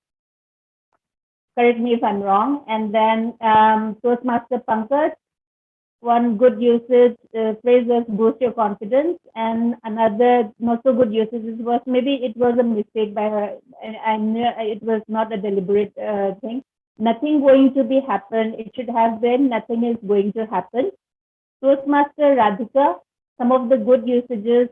Correct me if I'm wrong. And then Toastmaster Pankaj, one good usage phrase was boost your confidence, and another not so good usage was maybe it was a mistake by her. I knew it was not a deliberate thing. Nothing going to be happen. It should have been nothing is going to happen. Toastmaster Radhika, some of the good usages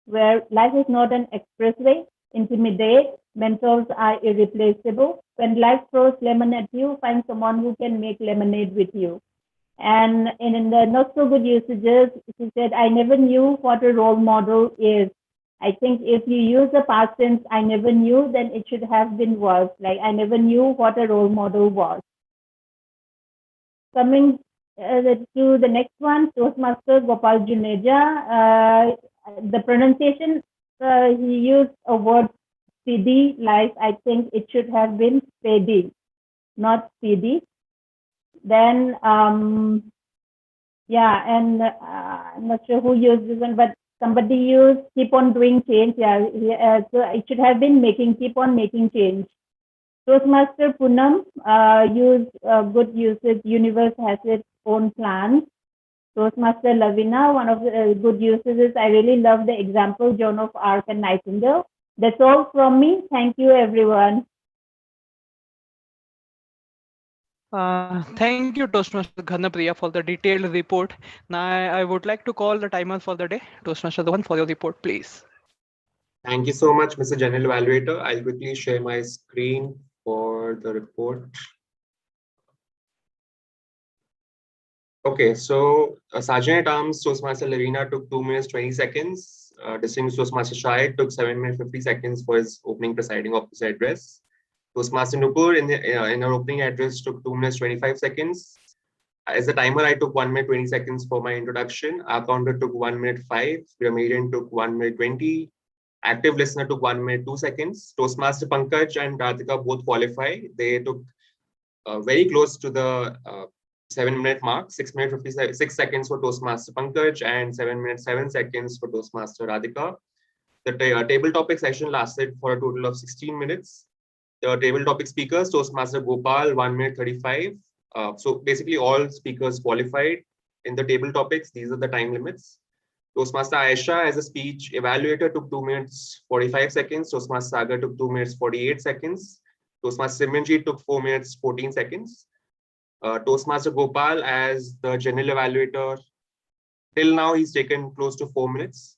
where life is not an expressway, intimidate, mentors are irreplaceable. When life throws lemon at you, find someone who can make lemonade with you. And in the not so good usages, she said, I never knew what a role model is. I think if you use the past tense, I never knew, then it should have been was. Like, I never knew what a role model was. Coming to the next one, Toastmaster Gopal Juneja. The pronunciation, he used a word steady, like I think it should have been steady, not steady. Then, yeah, and I'm not sure who used this one, but somebody used keep on doing change. Yeah, so it should have been keep on making change. Toastmaster Poonam used good usage. Universe has its own plans. Toastmaster Lovina, one of the good uses is I really love the example Joan of Arc and Nightingale. That's all from me. Thank you, everyone. Thank you, Toastmaster Ghanapriya, for the detailed report. Now, I would like to call the timer for the day. Toastmaster Dhawan, for your report, please. Thank you so much, Mr. General Evaluator. I'll quickly share my screen for the report. Okay, so Sergeant at Arms Toastmaster Lovina took 2 minutes 20 seconds. Distinguished Toastmaster Shahid took 7 minutes 50 seconds for his opening presiding officer address. Toastmaster Nupur in her opening address took 2 minutes 25 seconds. As a timer, I took 1 minute 20 seconds for my introduction. Our counter took 1 minute 5. Grammarian took 1 minute 20. Active listener took 1 minute 2 seconds. Toastmaster Pankaj and Radhika both qualify. They took very close to the 7 minute mark. 6 minutes 56 seconds for Toastmaster Pankaj and 7 minutes 7 seconds for Toastmaster Radhika. The table topic session lasted for a total of 16 minutes. The table topic speakers, Toastmaster Gopal, 1 minute 35. So basically all speakers qualified in the table topics. These are the time limits. Toastmaster Aisha as a speech evaluator took 2 minutes 45 seconds. Toastmaster Sagar took 2 minutes 48 seconds. Toastmaster Simranjeet took 4 minutes 14 seconds. Toastmaster Gopal as the general evaluator, till now he's taken close to 4 minutes.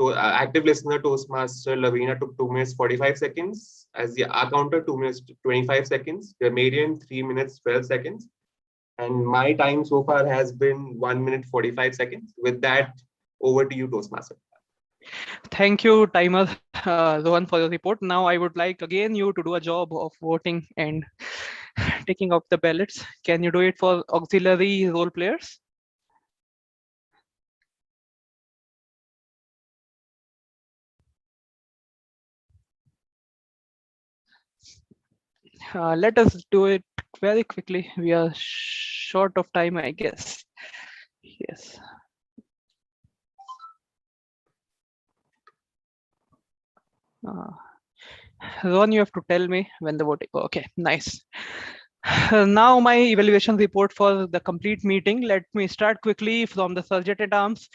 So active listener Toastmaster Lovina took 2 minutes 45 seconds. As the counter, 2 minutes 25 seconds. Grammarian 3 minutes 12 seconds. And my time so far has been 1 minute 45 seconds. With that, over to you, Toastmaster. Thank you, timer Rohan, for your report. Now I would like again you to do a job of voting and taking up the ballots. Can you do it for auxiliary role players? Let us do it very quickly. We are short of time, I guess. Yes. Ron, you have to tell me when the voting. Okay, nice. Now my evaluation report for the complete meeting. Let me start quickly from the Sergeant at Arms.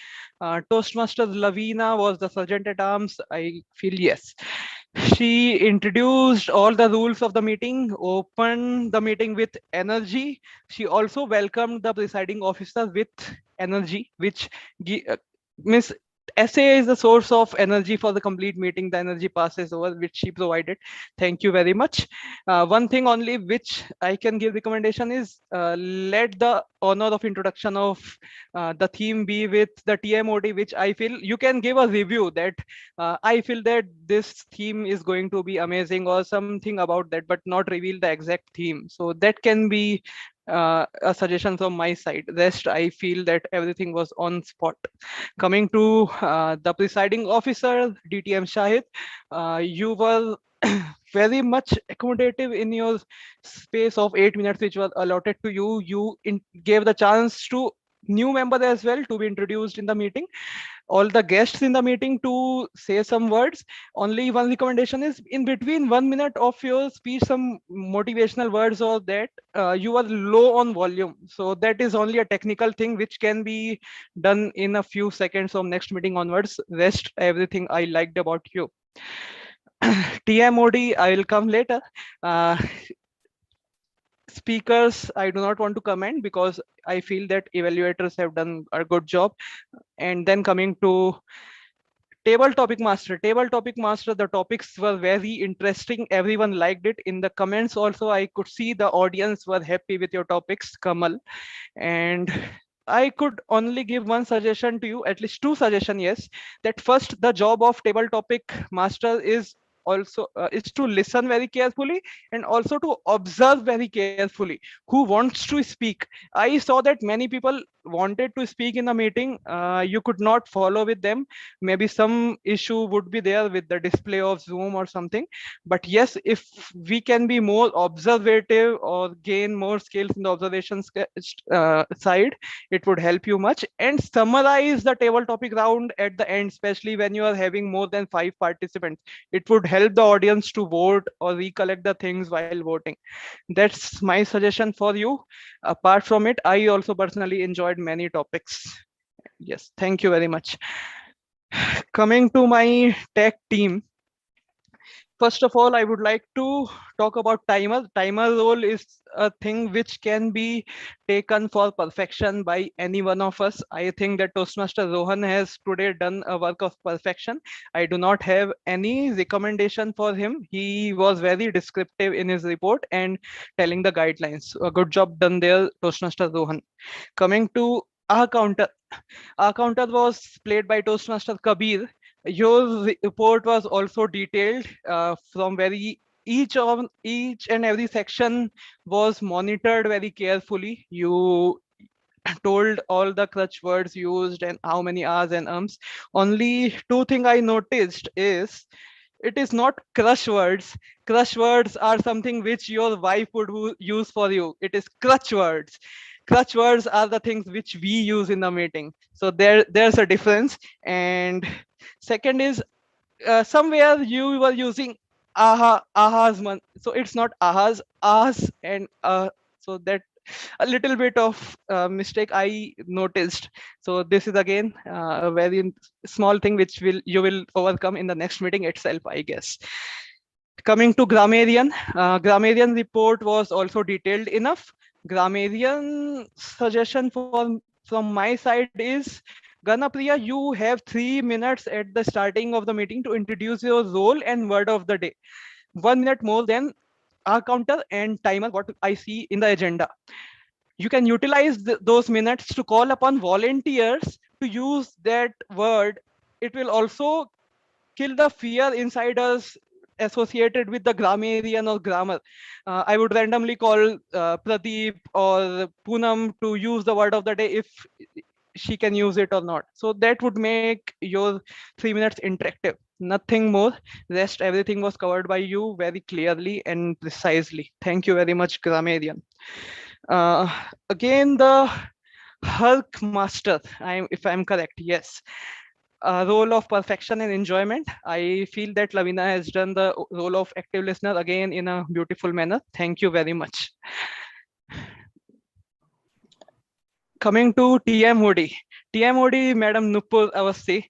Toastmaster Lovina was the Sergeant at Arms. I feel yes. She introduced all the rules of the meeting, opened the meeting with energy. She also welcomed the presiding officer with energy, which means SA is the source of energy for the complete meeting. The energy passes over, which she provided. Thank you very much. One thing only which I can give recommendation is let the honor of introduction of the theme be with the TMOD, which I feel you can give a review that I feel that this theme is going to be amazing or something about that, but not reveal the exact theme. So that can be a suggestion from my side. Rest, I feel that everything was on spot. Coming to the presiding officer, DTM Shahid, you were very much accommodative in your space of 8 minutes, which was allotted to you. You gave the chance to new member as well to be introduced in the meeting, all the guests in the meeting to say some words. Only one recommendation is in between 1 minute of your speech, some motivational words or that you are low on volume. So that is only a technical thing which can be done in a few seconds from next meeting onwards. Rest everything I liked about you. TMOD, I will come later. Speakers, I do not want to comment because I feel that evaluators have done a good job. And then coming to table topic master, the topics were very interesting. Everyone liked it. In the comments also, I could see the audience were happy with your topics, Kamal. And I could only give one suggestion to you, at least two suggestions, yes. That first, the job of table topic master is also is to listen very carefully and also to observe very carefully who wants to speak. I saw that many people wanted to speak in a meeting. You could not follow with them. Maybe some issue would be there with the display of Zoom or something. But yes, if we can be more observative or gain more skills in the observation side, it would help you much. And summarize the table topic round at the end, especially when you are having more than 5 participants. It would help the audience to vote or recollect the things while voting. That's my suggestion for you. Apart from it, I also personally enjoyed many topics. Yes, thank you very much. Coming to my tech team, first of all, I would like to talk about timer. Timer role is a thing which can be taken for perfection by any one of us. I think that Toastmaster Rohan has today done a work of perfection. I do not have any recommendation for him. He was very descriptive in his report and telling the guidelines. A good job done there, Toastmaster Rohan. Coming to our counter. Our counter was played by Toastmaster Kabir. Your report was also detailed from very each and every section was monitored very carefully. You told all the clutch words used and how many R's and ums. Only two things I noticed is it is not crush words. Crush words are something which your wife would use for you. It is clutch words. Clutch words are the things which we use in the meeting. So there's a difference. And second is somewhere you were using ahas man. So it's not ahas, ahas and so that a little bit of mistake I noticed. So this is again a very small thing which you will overcome in the next meeting itself, I guess. Coming to grammarian, grammarian report was also detailed enough. Grammarian suggestion from my side is Ganapriya, you have 3 minutes at the starting of the meeting to introduce your role and word of the day. 1 minute more than our counter and timer, what I see in the agenda. You can utilize those minutes to call upon volunteers to use that word. It will also kill the fear inside us associated with the grammarian or grammar. I would randomly call Pradeep or Poonam to use the word of the day if she can use it or not. So that would make your 3 minutes interactive. Nothing more. Rest everything was covered by you very clearly and precisely. Thank you very much, grammarian. Again, the Hulk Master, if I'm correct, yes. Role of perfection and enjoyment. I feel that Lovina has done the role of active listener again in a beautiful manner. Thank you very much. Coming to TMOD. TMOD, Madam Nupur Awasthi.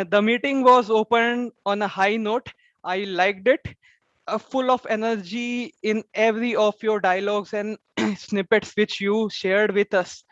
The meeting was opened on a high note. I liked it. Full of energy in every of your dialogues and snippets which you shared with us.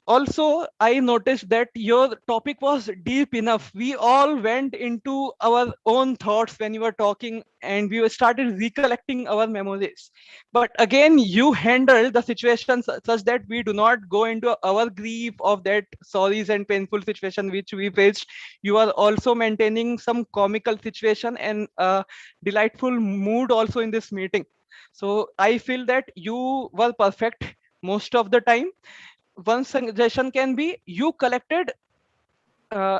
Also, I noticed that your topic was deep enough. We all went into our own thoughts when you were talking, and we started recollecting our memories. But again, you handled the situation such that we do not go into our grief of that sorries and painful situation which we faced. You are also maintaining some comical situation and a delightful mood also in this meeting. So I feel that you were perfect most of the time. One suggestion can be you collected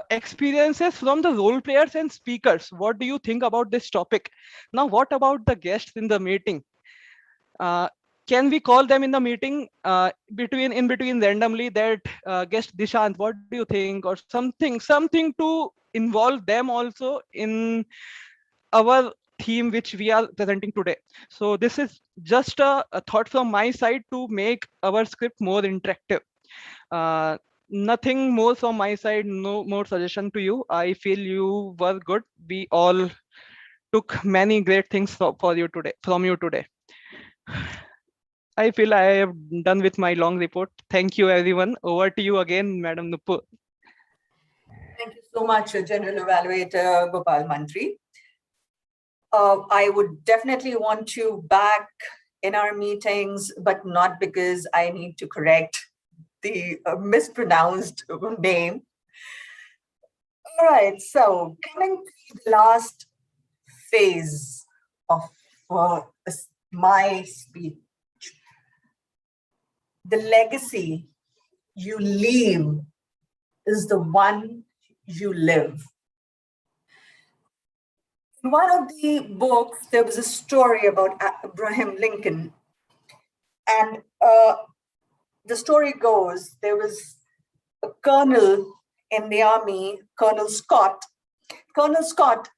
experiences from the role players and speakers. What do you think about this topic? Now, what about the guests in the meeting? Can we call them in the meeting in between randomly that guest Dishant, what do you think, or something to involve them also in our theme which we are presenting today. So this is just a thought from my side to make our script more interactive. Nothing more from my side, no more suggestion to you. I feel you were good. We all took many great things from you today. I feel I have done with my long report. Thank you, everyone. Over to you again, Madam Nupur. Thank you so much, General Evaluator Gopal Mantri. I would definitely want you back in our meetings, but not because I need to correct the mispronounced name. All right, so coming to the last phase of my speech, the legacy you leave is the one you live. In one of the books, there was a story about Abraham Lincoln. And the story goes, there was a colonel in the army, Colonel Scott. Colonel Scott's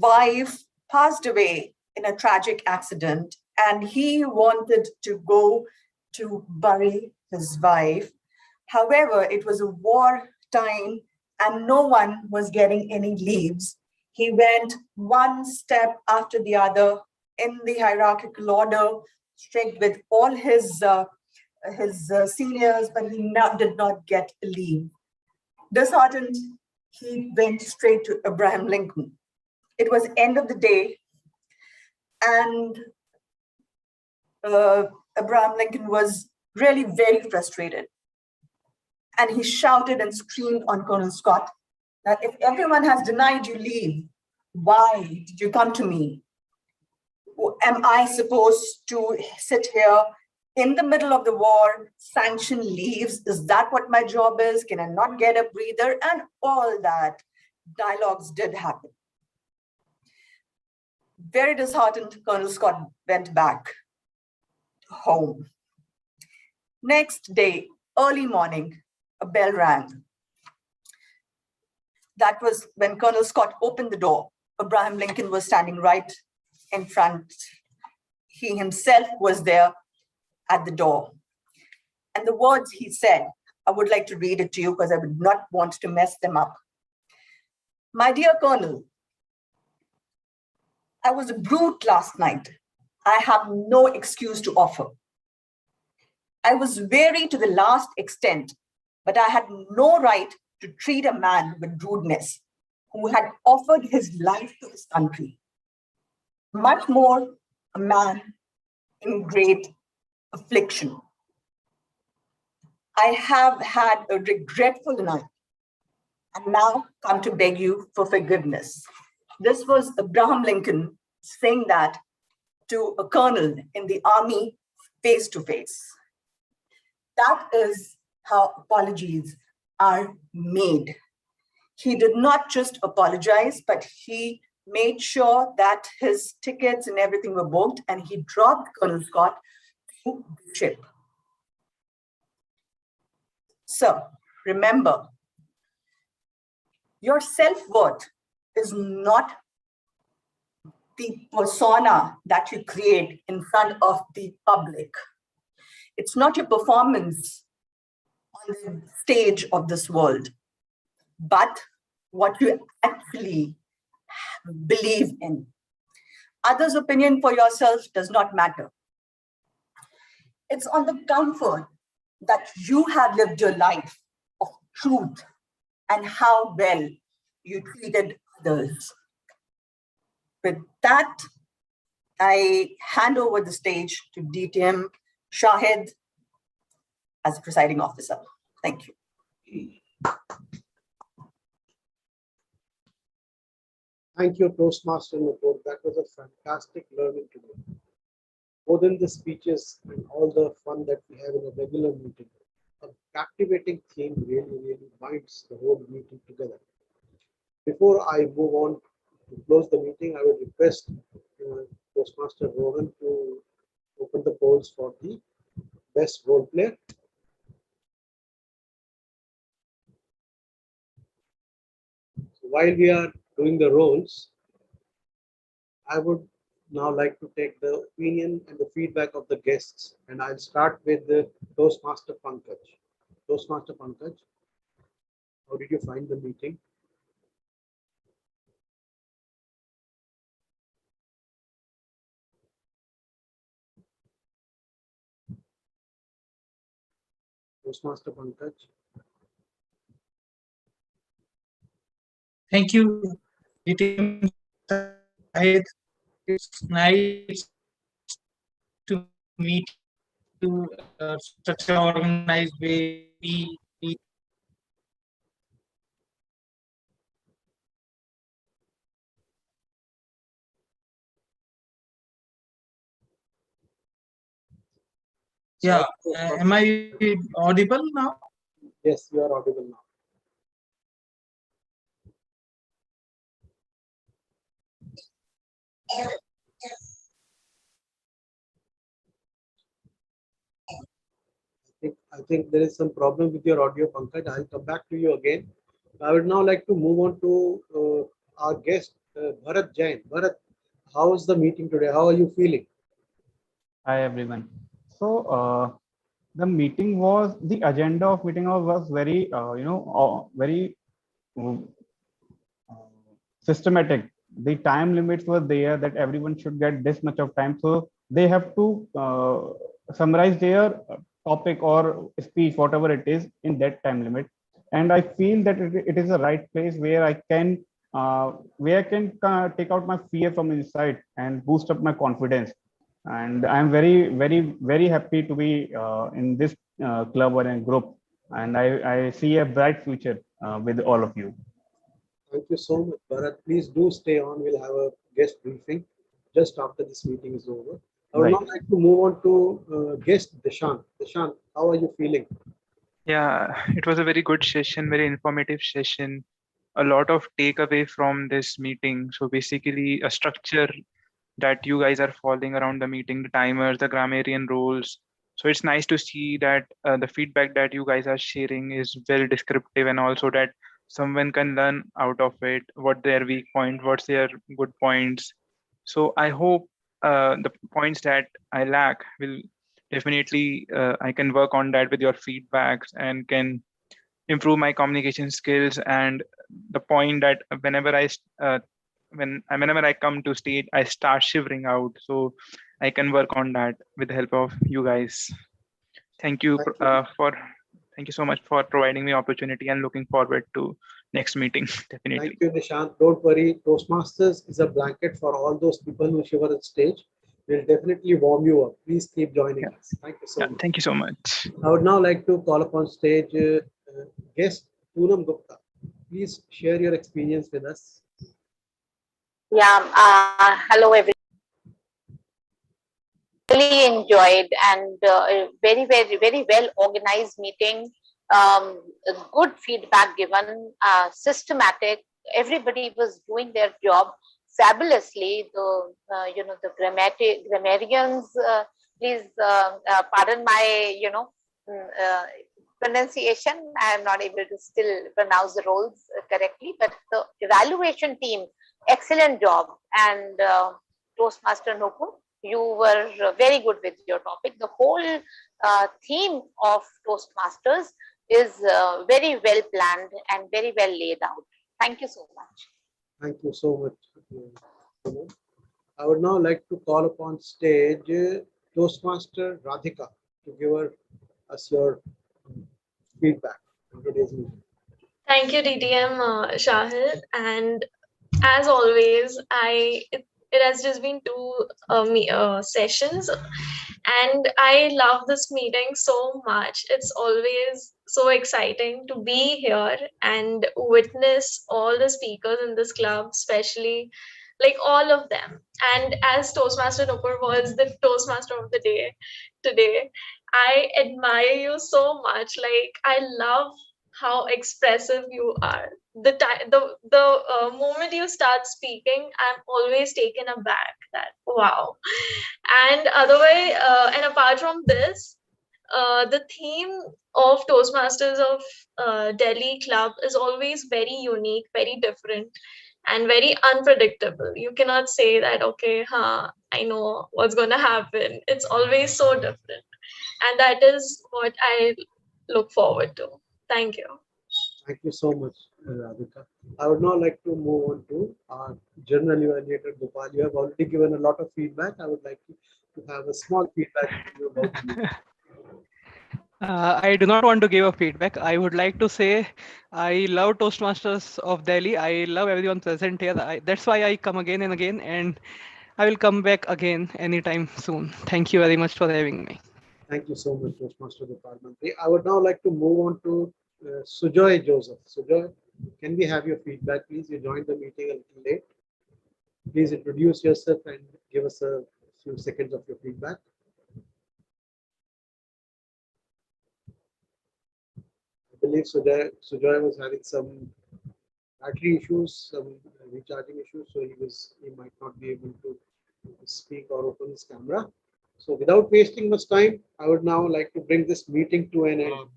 wife passed away in a tragic accident, and he wanted to go to bury his wife. However, it was a war time and no one was getting any leaves. He went one step after the other in the hierarchical order, strict with all his seniors, but he did not get a leave. Disheartened, he went straight to Abraham Lincoln. It was end of the day, and Abraham Lincoln was really very frustrated. And he shouted and screamed on Colonel Scott that if everyone has denied you leave, why did you come to me? Am I supposed to sit here in the middle of the war, sanction leaves? Is that what my job is? Can I not get a breather? And all that dialogues did happen. Very disheartened, Colonel Scott went back home. Next day, early morning, a bell rang. That was when Colonel Scott opened the door. Abraham Lincoln was standing right in front. He himself was there at the door. And the words he said, I would like to read it to you because I would not want to mess them up. My dear Colonel, I was a brute last night. I have no excuse to offer. I was wary to the last extent, but I had no right to treat a man with rudeness who had offered his life to his country. Much more a man in great affliction. I have had a regretful night and now come to beg you for forgiveness. This was Abraham Lincoln saying that to a colonel in the army face to face. That is how apologies are made. He did not just apologize, but he made sure that his tickets and everything were booked, and he dropped Colonel Scott to the ship. So remember, your self-worth is not the persona that you create in front of the public. It's not your performance on the stage of this world, but what you actually believe in. Others' opinion for yourself does not matter. It's on the comfort that you have lived your life of truth and how well you treated others. With that, I hand over the stage to DTM Shahid as presiding officer. Thank you. Thank you, Toastmaster Nupur. That was a fantastic learning today. More than the speeches and all the fun that we have in a regular meeting, a captivating theme really binds the whole meeting together. Before I move on to close the meeting, I would request Toastmaster Rohan to open the polls for the best role player. So while we are doing the roles, I would now like to take the opinion and the feedback of the guests, and I'll start with the Toastmaster Pankaj. Toastmaster Pankaj, how did you find the meeting? Toastmaster Pankaj. Thank you, DTM. It's nice to meet you such an organized way. Yeah, am I audible now? Yes, you are audible now. I think there is some problem with your audio, Pankaj. I'll come back to you again. I would now like to move on to our guest, Bharat Jain. Bharat, how is the meeting today? How are you feeling? Hi everyone. So the meeting was, the agenda of meeting was very very systematic. The time limits were there that everyone should get this much of time, so they have to summarize their topic or speech, whatever it is, in that time limit. And I feel that it is the right place where I can take out my fear from inside and boost up my confidence. And I'm very happy to be in this club or in group, and I see a bright future with all of you. Thank you so much, Bharat. Please do stay on. We'll have a guest briefing just after this meeting is over. I would now like to move on to guest Dishant. Dishant, how are you feeling? Yeah, it was a very good session, very informative session. A lot of takeaway from this meeting. So basically a structure that you guys are following around the meeting, the timers, the grammarian rules. So it's nice to see that the feedback that you guys are sharing is well descriptive, and also that someone can learn out of it, what their weak point, what's their good points. So I hope the points that I lack will definitely, I can work on that with your feedbacks and can improve my communication skills. And the point that whenever I come to stage, I start shivering out. So I can work on that with the help of you guys. Thank you thank you so much for providing me opportunity, and looking forward to next meeting. Definitely. Thank you, Nishant. Don't worry. Toastmasters is a blanket for all those people who shiver on stage. We'll definitely warm you up. Please keep joining us. Thank you so much. Thank you so much. I would now like to call upon stage guest Poonam Gupta. Please share your experience with us. Yeah, hello everyone. Really enjoyed, and very well organized meeting. Good feedback given, systematic. Everybody was doing their job fabulously. The the grammarians. Please pardon my pronunciation. I am not able to still pronounce the roles correctly, but the evaluation team, excellent job. And Toastmaster Nupur, you were very good with your topic. The whole theme of Toastmasters is very well planned and very well laid out. Thank you so much. Thank you so much. I would now like to call upon stage Toastmaster Radhika to give her us your feedback on today's meeting. Thank you, DTM Shahid. And as always, it has just been two sessions, and I love this meeting so much. It's always so exciting to be here and witness all the speakers in this club, especially like all of them. And as Toastmaster Nupur was the Toastmaster of the day today, I admire you so much. Like, I love how expressive you are. The moment you start speaking, I'm always taken aback that wow. And and apart from this, the theme of Toastmasters of Delhi Club is always very unique, very different, and very unpredictable. You cannot say that, okay, I know what's going to happen. It's always so different. And that is what I look forward to. Thank you. Thank you so much, Radhika. I would now like to move on to our general evaluator, Gopal. You have already given a lot of feedback. I would like to have a small feedback from you about the meeting. I do not want to give a feedback. I would like to say I love Toastmasters of Delhi. I love everyone present here. That's why I come again and again, and I will come back again anytime soon. Thank you very much for having me. Thank you so much, Toastmaster Gopal Mantri. I would now like to move on to Sujoy Joseph. Sujoy, can we have your feedback, please? You joined the meeting a little late. Please introduce yourself and give us a few seconds of your feedback. I believe Sujoy was having some battery issues, some recharging issues, so he might not be able to speak or open his camera. So without wasting much time, I would now like to bring this meeting to an end.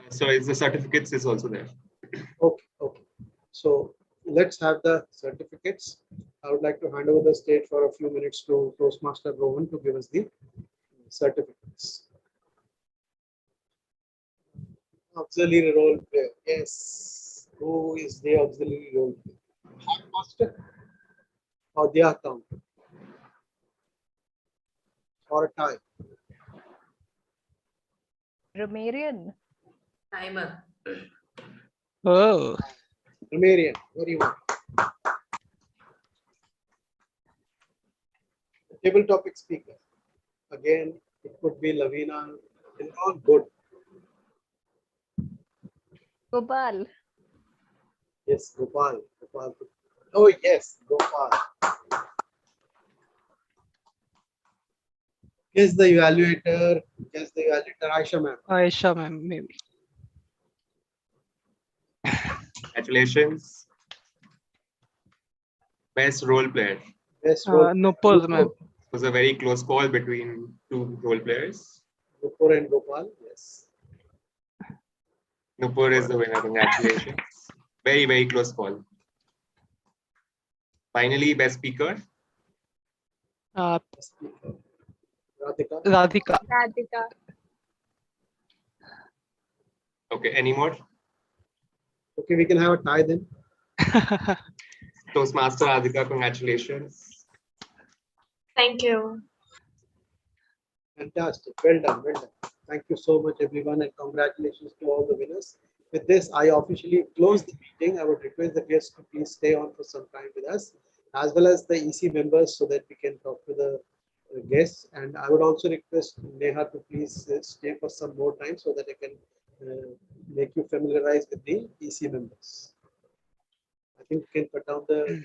So is the certificates is also there. Okay. So let's have the certificates. I would like to hand over the stage for a few minutes to Toastmaster Rohan to give us the certificates. Auxiliary role player. Yes. Who is the auxiliary role player? Master or the account? Or a tie? Romarian. Timer. Oh. Romarian, what do you want? Table topic speaker. Again, it could be Lovina. It's all good. Gopal. Yes, Gopal. Oh, yes, Gopal. Guess the evaluator. Aisha ma'am. Aisha ma'am, maybe. Congratulations. Best role player. Best role Nupur ma'am. It was a very close call between two role players. Nupur and Gopal, yes. Nupur is the winner. Congratulations. Very, very close call. Finally, best speaker. Radhika. Okay, any more? Okay, we can have a tie then. Toastmaster Radhika, congratulations. Thank you. Fantastic. Well done. Thank you so much, everyone, and congratulations to all the winners. With this, I officially close the meeting. I would request the guests to please stay on for some time with us, as well as the EC members, so that we can talk to the guests. And I would also request Neha to please stay for some more time so that I can make you familiarize with the EC members. I think we can cut down the